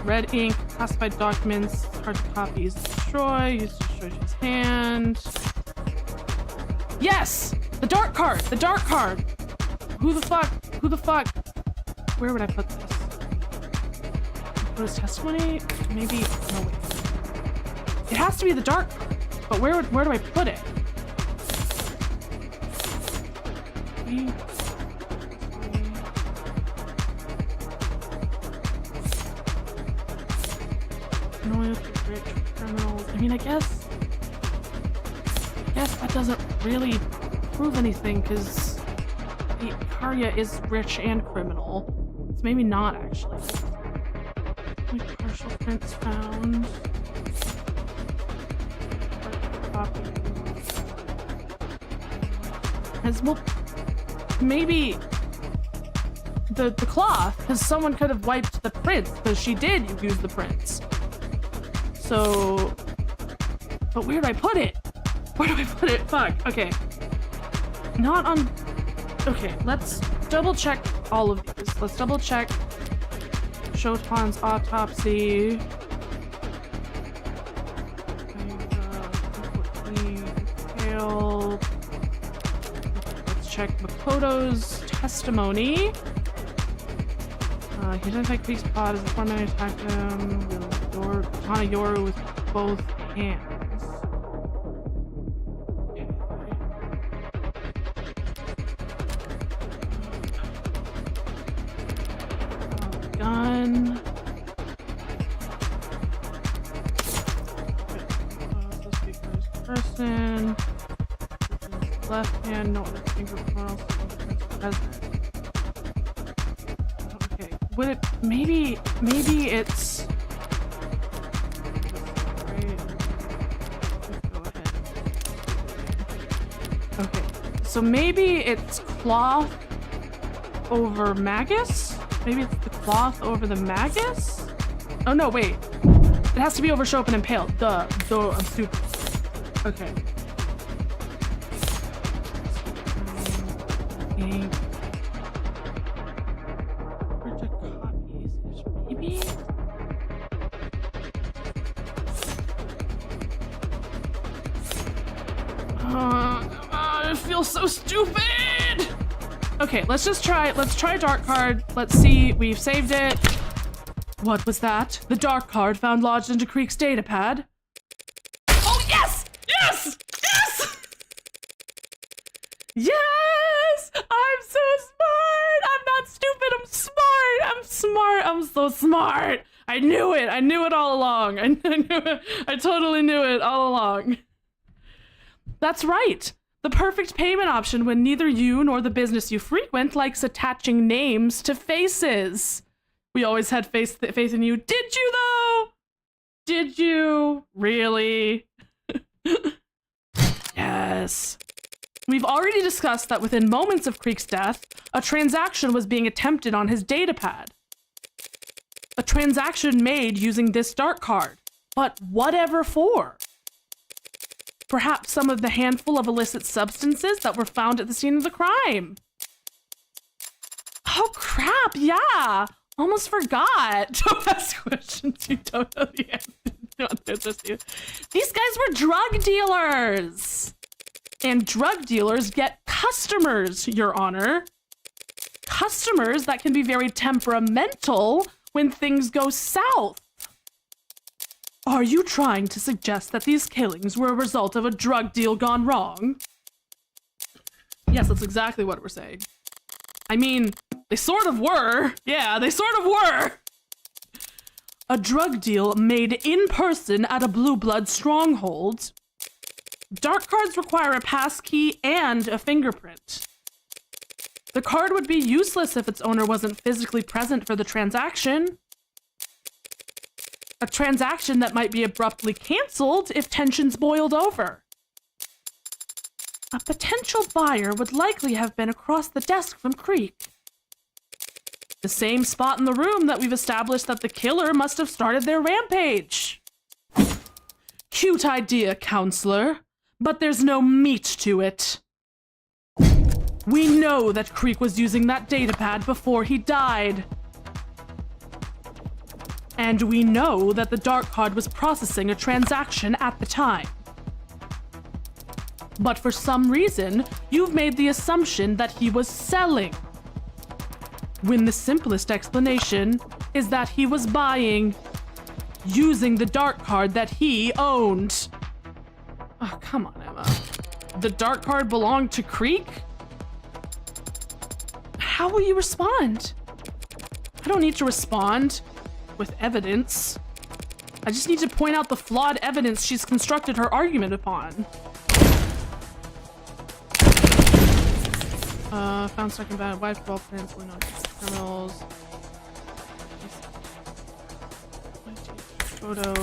Red ink, classified documents, hard to copy, used to destroy, used to destroy his hand. Yes! The dark card! The dark card! Who the fuck? Who the fuck? Where would I put this? Put his testimony? Maybe, no wait. It has to be the dark card, but where do I put it? Rich criminals. I mean, I guess that doesn't really prove anything because Karya is rich and criminal. It's maybe not actually. Like partial prints found. As well, maybe the cloth, because someone could have wiped the prints because she did use the prints. So, but where do I put it? Where do I put it? Fuck. Okay. Not on. Okay, let's double check all of these. Let's double check Shotan's autopsy. Let's check Makoto's testimony. He identified Creek's pod as the foreman attacked him with Katana Yoru with both hands. Gun. Person. Left hand, no other fingerprints present. Okay, would it maybe it's go ahead. Okay, so maybe it's cloth over Magus? Maybe it's the cloth over the Magus? Oh no, wait. It has to be over Show Up and Impaled. Duh, I'm stupid. Okay. Maybe? I feel so stupid! Okay, let's try dark card. Let's see, we've saved it. What was that? The dark card found lodged into Creek's datapad. Oh, yes! Yes! Yes! Yes! I'm so smart! I'm not stupid, I'm smart! I'm smart, I'm so smart! I knew it all along. I knew it. I totally knew it all along. That's right. The perfect payment option when neither you nor the business you frequent likes attaching names to faces. We always had faith in you. Did you, though? Did you? Really? Yes. We've already discussed that within moments of Creek's death, a transaction was being attempted on his datapad. A transaction made using this dark card. But whatever for? Perhaps some of the handful of illicit substances that were found at the scene of the crime. Oh crap, yeah. Almost forgot. Don't ask questions you don't know the answers to. These guys were drug dealers. And drug dealers get customers, Your Honor. Customers that can be very temperamental when things go south. Are you trying to suggest that these killings were a result of a drug deal gone wrong? Yes, that's exactly what we're saying. I mean, they sort of were. Yeah, they sort of were. A drug deal made in person at a blue blood stronghold. Dark cards require a passkey and a fingerprint. The card would be useless if its owner wasn't physically present for the transaction. A transaction that might be abruptly canceled if tensions boiled over. A potential buyer would likely have been across the desk from Creek. The same spot in the room that we've established that the killer must have started their rampage. Cute idea, counselor, but there's no meat to it. We know that Creek was using that datapad before he died. And we know that the dark card was processing a transaction at the time. But for some reason, you've made the assumption that he was selling, when the simplest explanation is that he was buying, using the dark card that he owned. Oh, come on, Emma. The dark card belonged to Creek? How will you respond? I don't need to respond with evidence. I just need to point out the flawed evidence she's constructed her argument upon. Found second bad wife, ball prints, we're not criminals. Photo.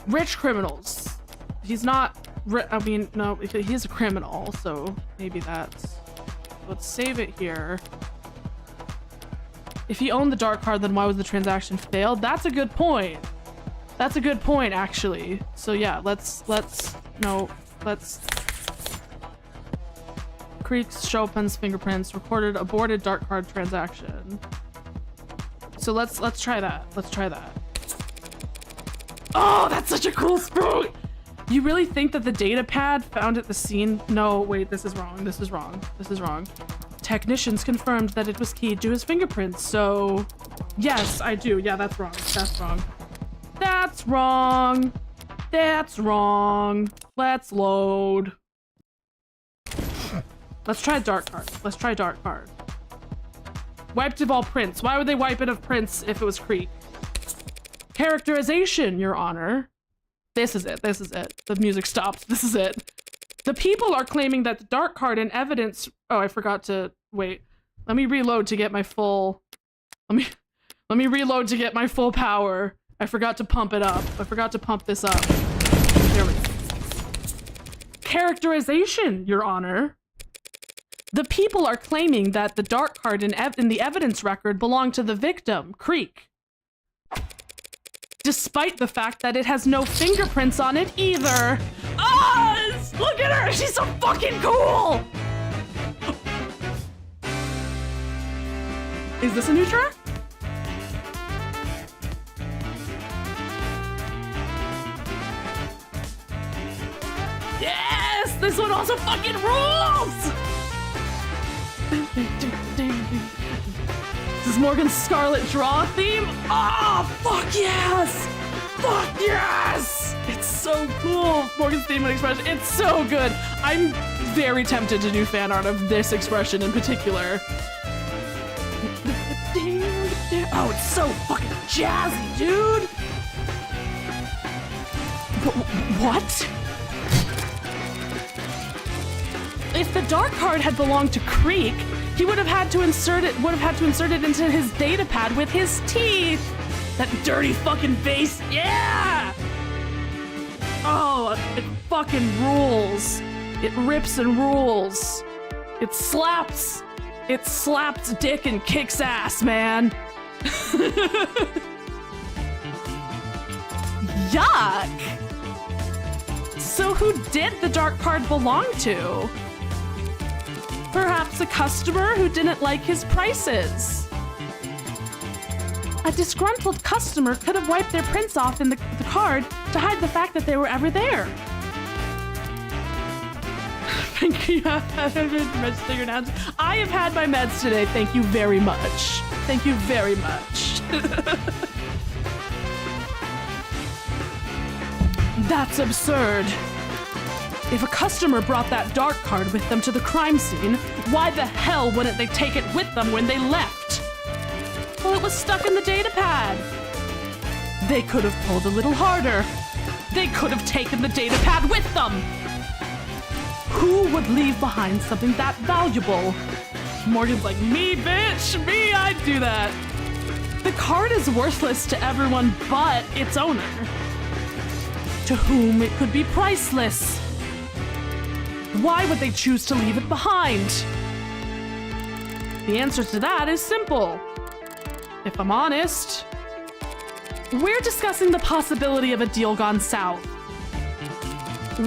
Rich criminals. He's not. I mean, no, he's a criminal, so maybe that's. Let's save it here. If he owned the dark card, then why was the transaction failed? That's a good point. That's a good point, actually. So yeah, let's. Creek's Chopin's fingerprints recorded aborted dark card transaction. So let's try that. Let's try that. Oh, that's such a cool spoon! You really think that the data pad found at the scene? No, wait, this is wrong. This is wrong. This is wrong. Technicians confirmed that it was keyed to his fingerprints, so yes, I do. Yeah, that's wrong. That's wrong. That's wrong. That's wrong. Let's load. Let's try dark card. Let's try dark card. Wiped of all prints. Why would they wipe it of prints if it was Creek? Characterization, Your Honor. This is it. This is it. The music stopped. This is it. The people are claiming that the dark card and evidence. Oh, I forgot to wait. Let me reload to get my full. Let me reload to get my full power. I forgot to pump it up. I forgot to pump this up. There we go. Characterization, Your Honor. The people are claiming that the dark card in the evidence record belonged to the victim, Creek. Despite the fact that it has no fingerprints on it either. Oh, look at her! She's so fucking cool! Is this a new track? Yes! This one also fucking rules! This is Morgan's Scarlet Draw theme? Oh, fuck yes! Fuck yes! It's so cool. Morgan's theme and expression. It's so good. I'm very tempted to do fan art of this expression in particular. Oh, it's so fucking jazzy, dude! What? If the dark card had belonged to Creek, he would have had to insert it into his data pad with his teeth. That dirty fucking face. Yeah! Oh, it fucking rules. It rips and rules. It slaps. It slaps dick and kicks ass, man. Yuck! So who did the dark card belong to? Perhaps a customer who didn't like his prices. A disgruntled customer could have wiped their prints off in the card to hide the fact that they were ever there. Thank you. Register your nouns. I have had my meds today. Thank you very much. Thank you very much. That's absurd. If a customer brought that dark card with them to the crime scene, why the hell wouldn't they take it with them when they left? Well, it was stuck in the data pad. They could have pulled a little harder. They could have taken the data pad with them. Who would leave behind something that valuable? Morgan's like, me, bitch, me, I'd do that. The card is worthless to everyone but its owner, to whom it could be priceless. Why would they choose to leave it behind? The answer to that is simple. If I'm honest, we're discussing the possibility of a deal gone south.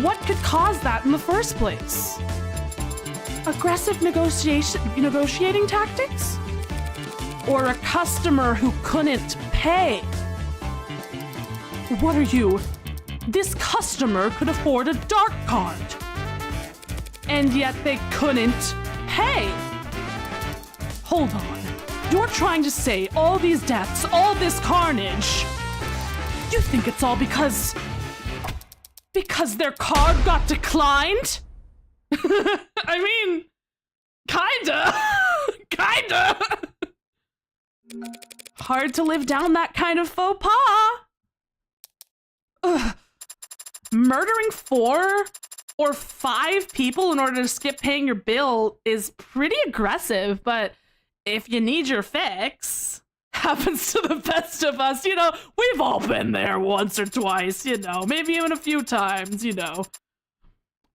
What could cause that in the first place? Aggressive negotiating tactics? Or a customer who couldn't pay? What are you? This customer could afford a dark card, and yet they couldn't pay. Hold on. You're trying to say all these deaths, all this carnage, you think it's all because their card got declined? I mean, kinda. Hard to live down that kind of faux pas. Ugh. Murdering 4 or 5 people in order to skip paying your bill is pretty aggressive, but if you need your fix, happens to the best of us, you know, we've all been there once or twice, you know, maybe even a few times, you know.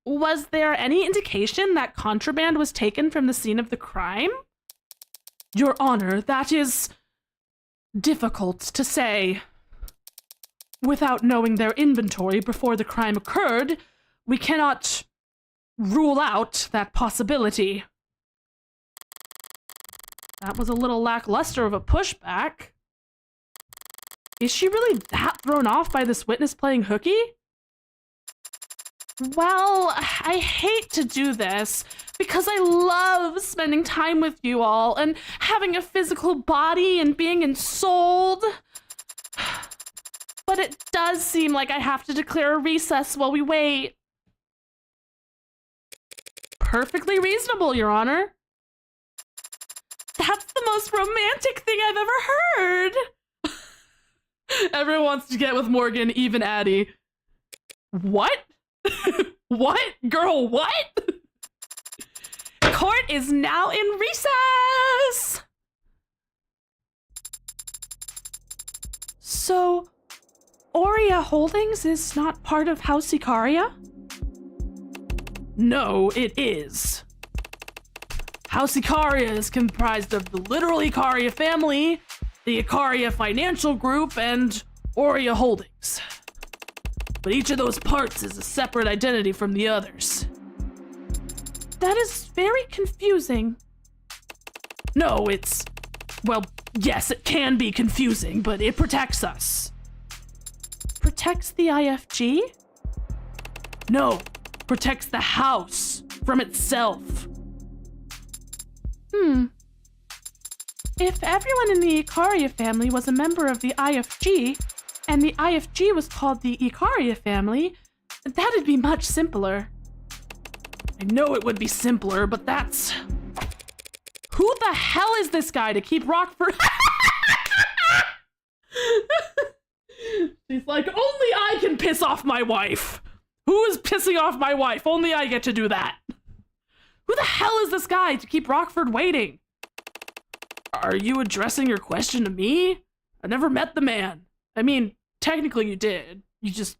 Was there any indication that contraband was taken from the scene of the crime? Your Honor, that is difficult to say. Without knowing their inventory before the crime occurred, we cannot rule out that possibility. That was a little lackluster of a pushback. Is she really that thrown off by this witness playing hooky? Well, I hate to do this because I love spending time with you all and having a physical body and being ensouled. But it does seem like I have to declare a recess while we wait. Perfectly reasonable, Your Honor. That's the most romantic thing I've ever heard. Everyone wants to get with Morgan, even Addie. What? What? Girl, what? Court is now in recess! So, Aurea Holdings is not part of House Icaria? No, it is. House Icaria is comprised of the literal Icaria family, the Icaria Financial Group, and Aurea Holdings. But each of those parts is a separate identity from the others. That is very confusing. No, well, yes, it can be confusing, but it protects us. Protects the IFG? No, protects the house from itself. If everyone in the Icaria family was a member of the IFG, and the IFG was called the Icaria family, that'd be much simpler. I know it would be simpler, but that's... Who the hell is this guy to keep Rockford? She's like, only I can piss off my wife. Who is pissing off my wife? Only I get to do that. Who the hell is this guy to keep Rockford waiting? Are you addressing your question to me? I never met the man. I mean, technically you did. You just...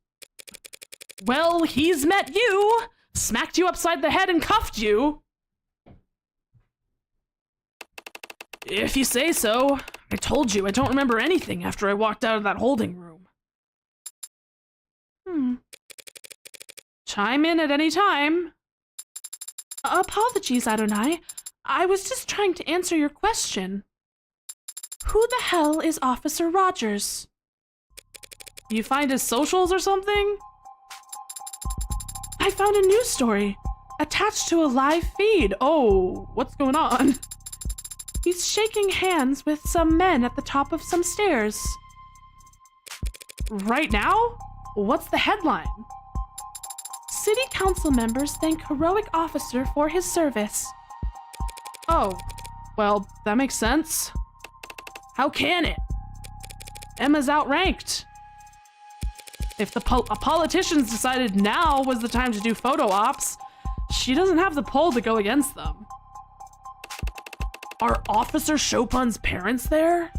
Well, he's met you, smacked you upside the head and cuffed you. If you say so. I told you, I don't remember anything after I walked out of that holding room. Chime in at any time. Apologies, Adonai. I was just trying to answer your question. Who the hell is Officer Rogers? You find his socials or something? I found a news story attached to a live feed. Oh, what's going on? He's shaking hands with some men at the top of some stairs. Right now? What's the headline? City council members thank heroic officer for his service. Oh, well, that makes sense. How can it? Emma's outranked. If the politicians decided now was the time to do photo ops, she doesn't have the pull to go against them. Are Officer Chopin's parents there?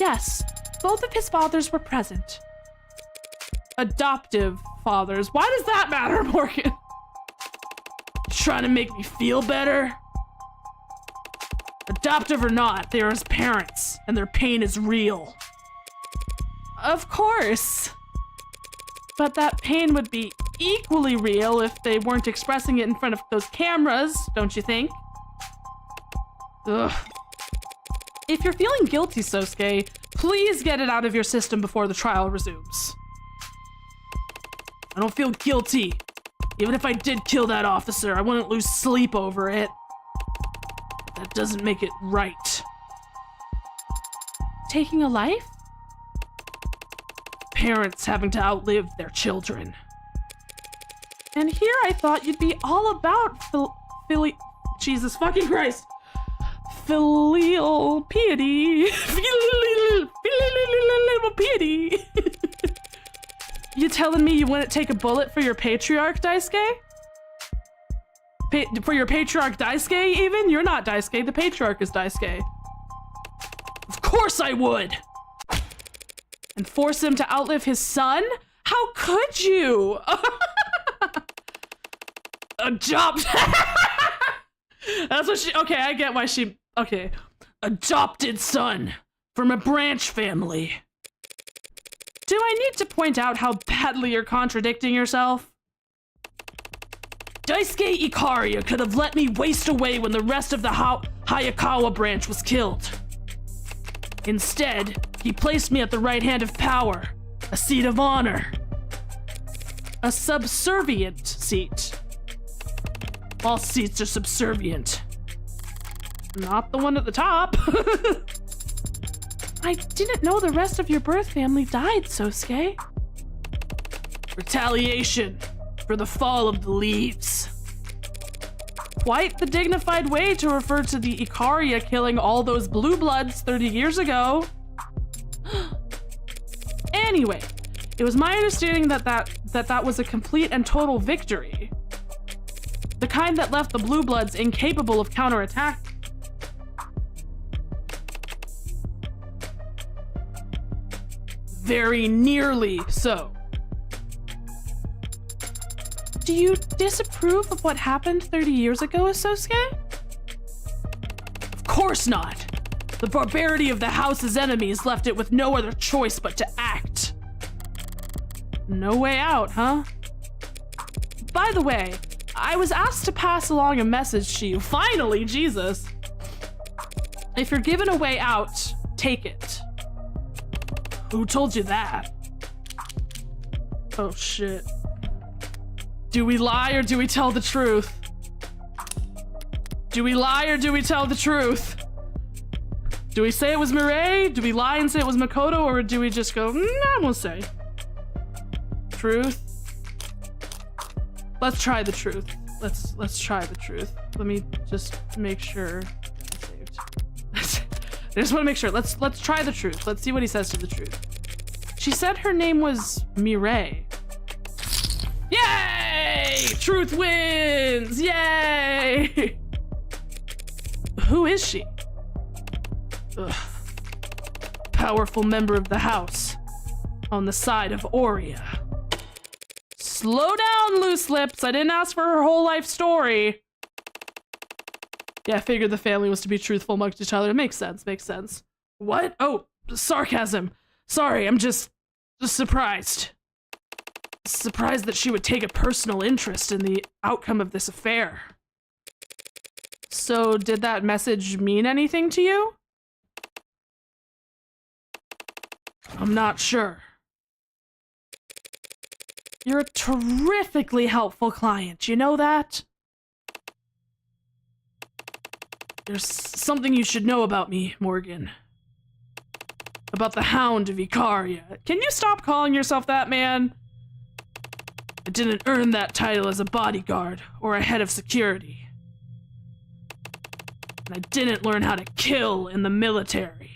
Yes, both of his fathers were present. Adoptive fathers. Why does that matter, Morgan? Trying to make me feel better? Adoptive or not, they are his parents, and their pain is real. Of course. But that pain would be equally real if they weren't expressing it in front of those cameras, don't you think? Ugh. If you're feeling guilty, Sosuke, please get it out of your system before the trial resumes. I don't feel guilty. Even if I did kill that officer, I wouldn't lose sleep over it. That doesn't make it right. Taking a life? Parents having to outlive their children. And here I thought you'd be all about Jesus fucking Christ. Filial piety. Filial piety. You telling me you wouldn't take a bullet for your patriarch, Daisuke? For your patriarch Daisuke, even? You're not Daisuke, the patriarch is Daisuke. Of course I would! And force him to outlive his son? How could you? Adopt. That's what she, okay, I get why she, okay. Adopted son from a branch family. Do I need to point out how badly you're contradicting yourself? Daisuke Ikaria could have let me waste away when the rest of the Hayakawa branch was killed. Instead, he placed me at the right hand of power, a seat of honor. A subservient seat. All seats are subservient. Not the one at the top. I didn't know the rest of your birth family died, Sosuke. Retaliation for the fall of the leaves. Quite the dignified way to refer to the Ikaria killing all those blue bloods 30 years ago. Anyway, it was my understanding that was a complete and total victory. The kind that left the blue bloods incapable of counterattack. Very nearly so. Do you disapprove of what happened 30 years ago, Sosuke? Of course not. The barbarity of the house's enemies left it with no other choice but to act. No way out, huh? By the way, I was asked to pass along a message to you. Finally, Jesus. If you're given a way out, take it. Who told you that? Oh shit. Do we lie or do we tell the truth? Do we lie or do we tell the truth? Do we say it was Mireille? Do we lie and say it was Makoto, or do we just go, I won't say? Truth? Let's try the truth. Let's try the truth. Let me just make sure I saved. I just want to make sure. Let's try the truth. Let's see what he says to the truth. She said her name was Mireille. Yay! Truth wins! Yay! Who is she? Ugh. Powerful member of the house. On the side of Aurea. Slow down, loose lips. I didn't ask for her whole life story. Yeah, I figured the family was to be truthful amongst each other. It makes sense, makes sense. What? Oh, sarcasm. Sorry, I'm just surprised. Surprised that she would take a personal interest in the outcome of this affair. So, did that message mean anything to you? I'm not sure. You're a terrifically helpful client, you know that? There's something you should know about me, Morgan. About the Hound of Ikaria. Can you stop calling yourself that, man? I didn't earn that title as a bodyguard or a head of security. And I didn't learn how to kill in the military.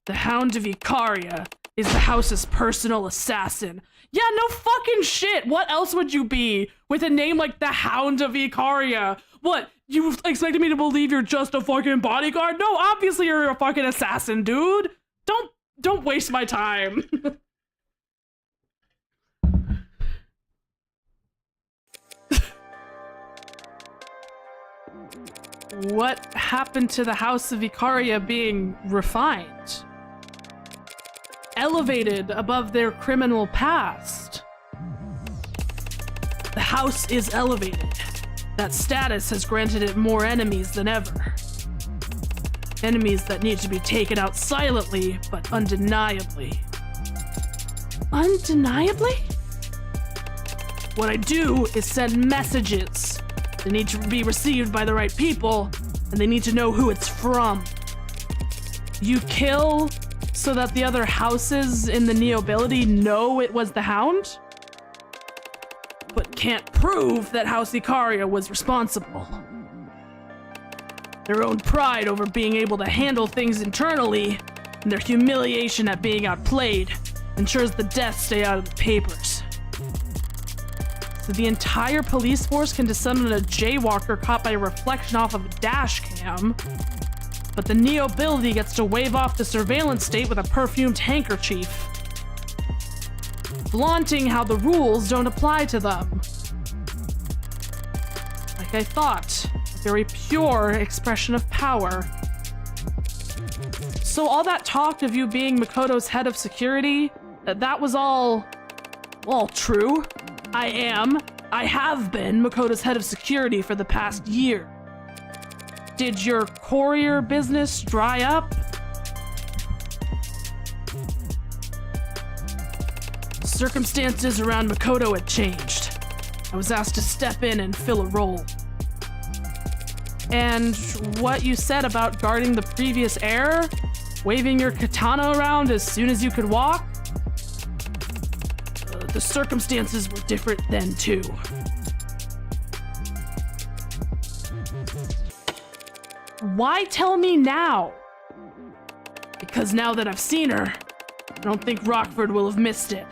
The Hound of Ikaria is the house's personal assassin. Yeah, no fucking shit. What else would you be with a name like the Hound of Icaria? What, you expected me to believe you're just a fucking bodyguard? No, obviously you're a fucking assassin, dude. Don't waste my time. What happened to the House of Icaria being refined? Elevated above their criminal past. The house is elevated. That status has granted it more enemies than ever. Enemies that need to be taken out silently, but undeniably. Undeniably? What I do is send messages. They need to be received by the right people, and they need to know who it's from. You kill so that the other houses in the nobility know it was the Hound, but can't prove that House Icaria was responsible. Their own pride over being able to handle things internally, and their humiliation at being outplayed, ensures the deaths stay out of the papers. So the entire police force can descend on a jaywalker caught by a reflection off of a dash cam, but the nobility gets to wave off the surveillance state with a perfumed handkerchief, flaunting how the rules don't apply to them. Like I thought, a very pure expression of power. So all that talk of you being Makoto's head of security, that was all true. I have been Makoto's head of security for the past year. Did your courier business dry up? Circumstances around Makoto had changed. I was asked to step in and fill a role. And what you said about guarding the previous heir, waving your katana around as soon as you could walk, the circumstances were different then too. Why tell me now? Because now that I've seen her, I don't think Rockford will have missed it.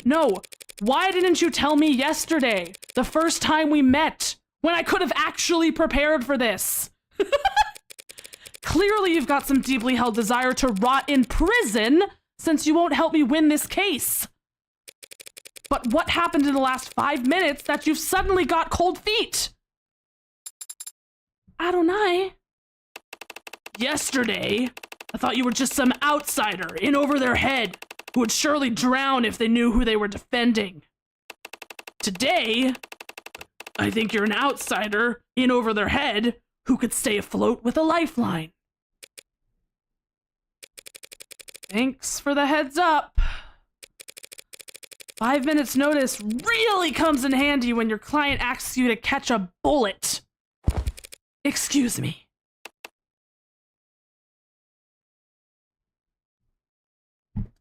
No, why didn't you tell me yesterday, the first time we met, when I could have actually prepared for this? Clearly you've got some deeply held desire to rot in prison, since you won't help me win this case. But what happened in the last 5 minutes that you've suddenly got cold feet? Adonai. Yesterday, I thought you were just some outsider in over their head who would surely drown if they knew who they were defending. Today, I think you're an outsider in over their head who could stay afloat with a lifeline. Thanks for the heads up. 5 minutes notice really comes in handy when your client asks you to catch a bullet. Excuse me.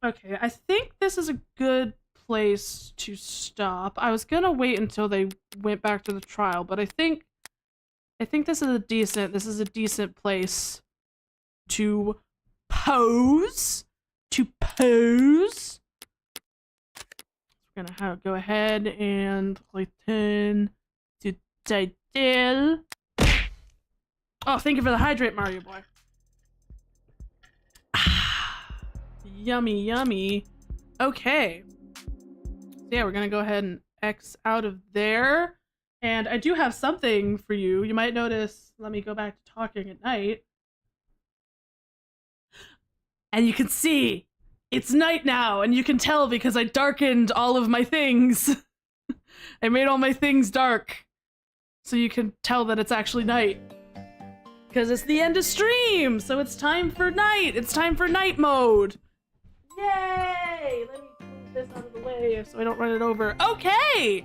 Okay, I think this is a good place to stop. I was gonna wait until they went back to the trial, but I think this is a decent place to pose. We're gonna go ahead and return to title. Oh, thank you for the hydrate, Mario boy. Yummy, yummy. Okay. So yeah, we're gonna go ahead and X out of there. And I do have something for you. You might notice, let me go back to talking at night. And you can see, it's night now, and you can tell because I darkened all of my things. I made all my things dark. So you can tell that it's actually night. Because it's the end of stream, so it's time for night. It's time for night mode. Yay! Let me move this out of the way so I don't run it over. Okay!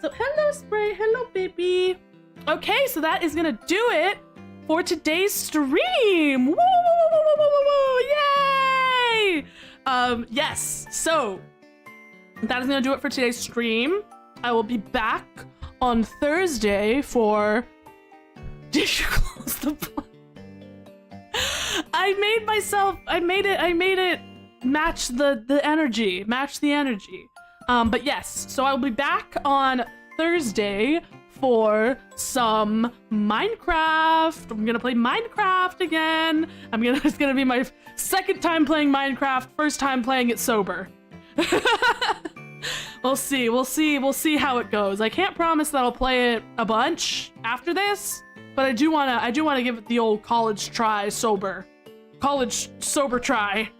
So hello, Spray. Hello, baby. Okay, so that is gonna do it for today's stream. Woo, woo, woo, woo, woo, woo, woo. Yay! Yes, so that is gonna do it for today's stream. I will be back on Thursday for... Did you close the... I made it match the energy, match the energy. But yes, so I'll be back on Thursday for some Minecraft. I'm gonna play Minecraft again. It's gonna be my second time playing Minecraft, first time playing it sober. We'll see how it goes. I can't promise that I'll play it a bunch after this, but I do wanna give it the old college sober try.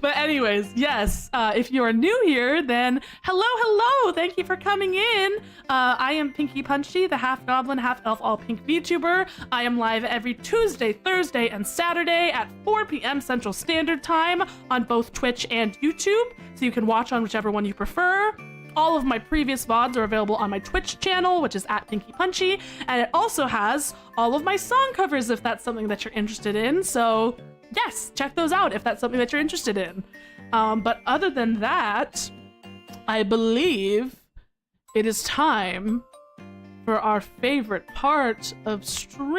But anyways, yes, if you are new here, then hello, thank you for coming in. I am Pinky Punchy, the half goblin, half elf, all pink VTuber. I am live every Tuesday, Thursday, and Saturday at 4 p.m. Central Standard Time on both Twitch and YouTube, so you can watch on whichever one you prefer. All of my previous VODs are available on my Twitch channel, which is at Pinky Punchy, and it also has all of my song covers if that's something that you're interested in, so yes, check those out if that's something that you're interested in. But other than that, I believe it is time for our favorite part of stream.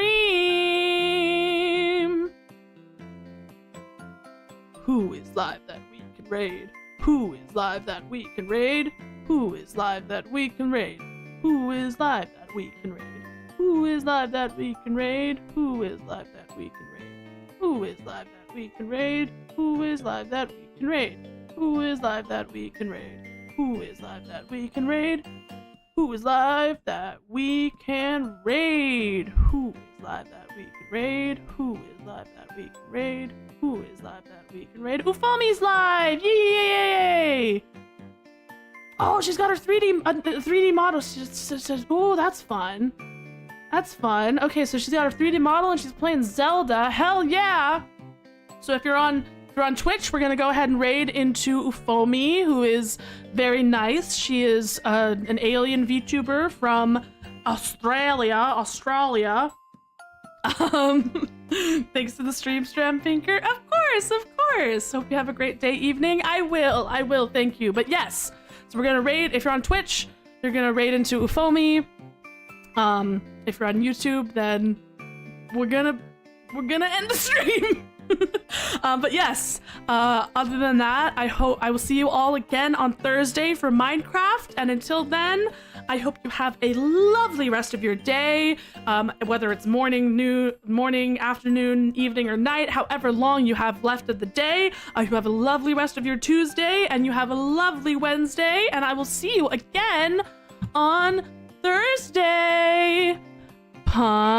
Who is live that we can raid? Who is live that we can raid? Who is live that we can raid? Who is live that we can raid? Who is live that we can raid? Who is live that we can raid? Who is live that we can raid? Who is live that we can raid? Who is live that we can raid? Who is live that we can raid? Who is live that we can raid? Who is live that we can raid? Who is live that we can raid? Who is live that we can raid? Ufomi's live! Yay! Oh, she's got her 3D model. Oh, that's fun. That's fun. Okay, so she's got her 3D model and she's playing Zelda. Hell yeah! So if you're on Twitch, we're gonna go ahead and raid into Ufomi, who is very nice. She is an alien VTuber from Australia. Thanks to the stream, Pinker. Of course. Hope you have a great day, evening. I will. Thank you. But yes, so we're gonna raid. If you're on Twitch, you're gonna raid into Ufomi. If you're on YouTube, then we're gonna end the stream. But yes, other than that, I hope I will see you all again on Thursday for Minecraft. And until then, I hope you have a lovely rest of your day, whether it's morning, afternoon, evening, or night, however long you have left of the day. You have a lovely rest of your Tuesday, and you have a lovely Wednesday, and I will see you again on Thursday. Punch.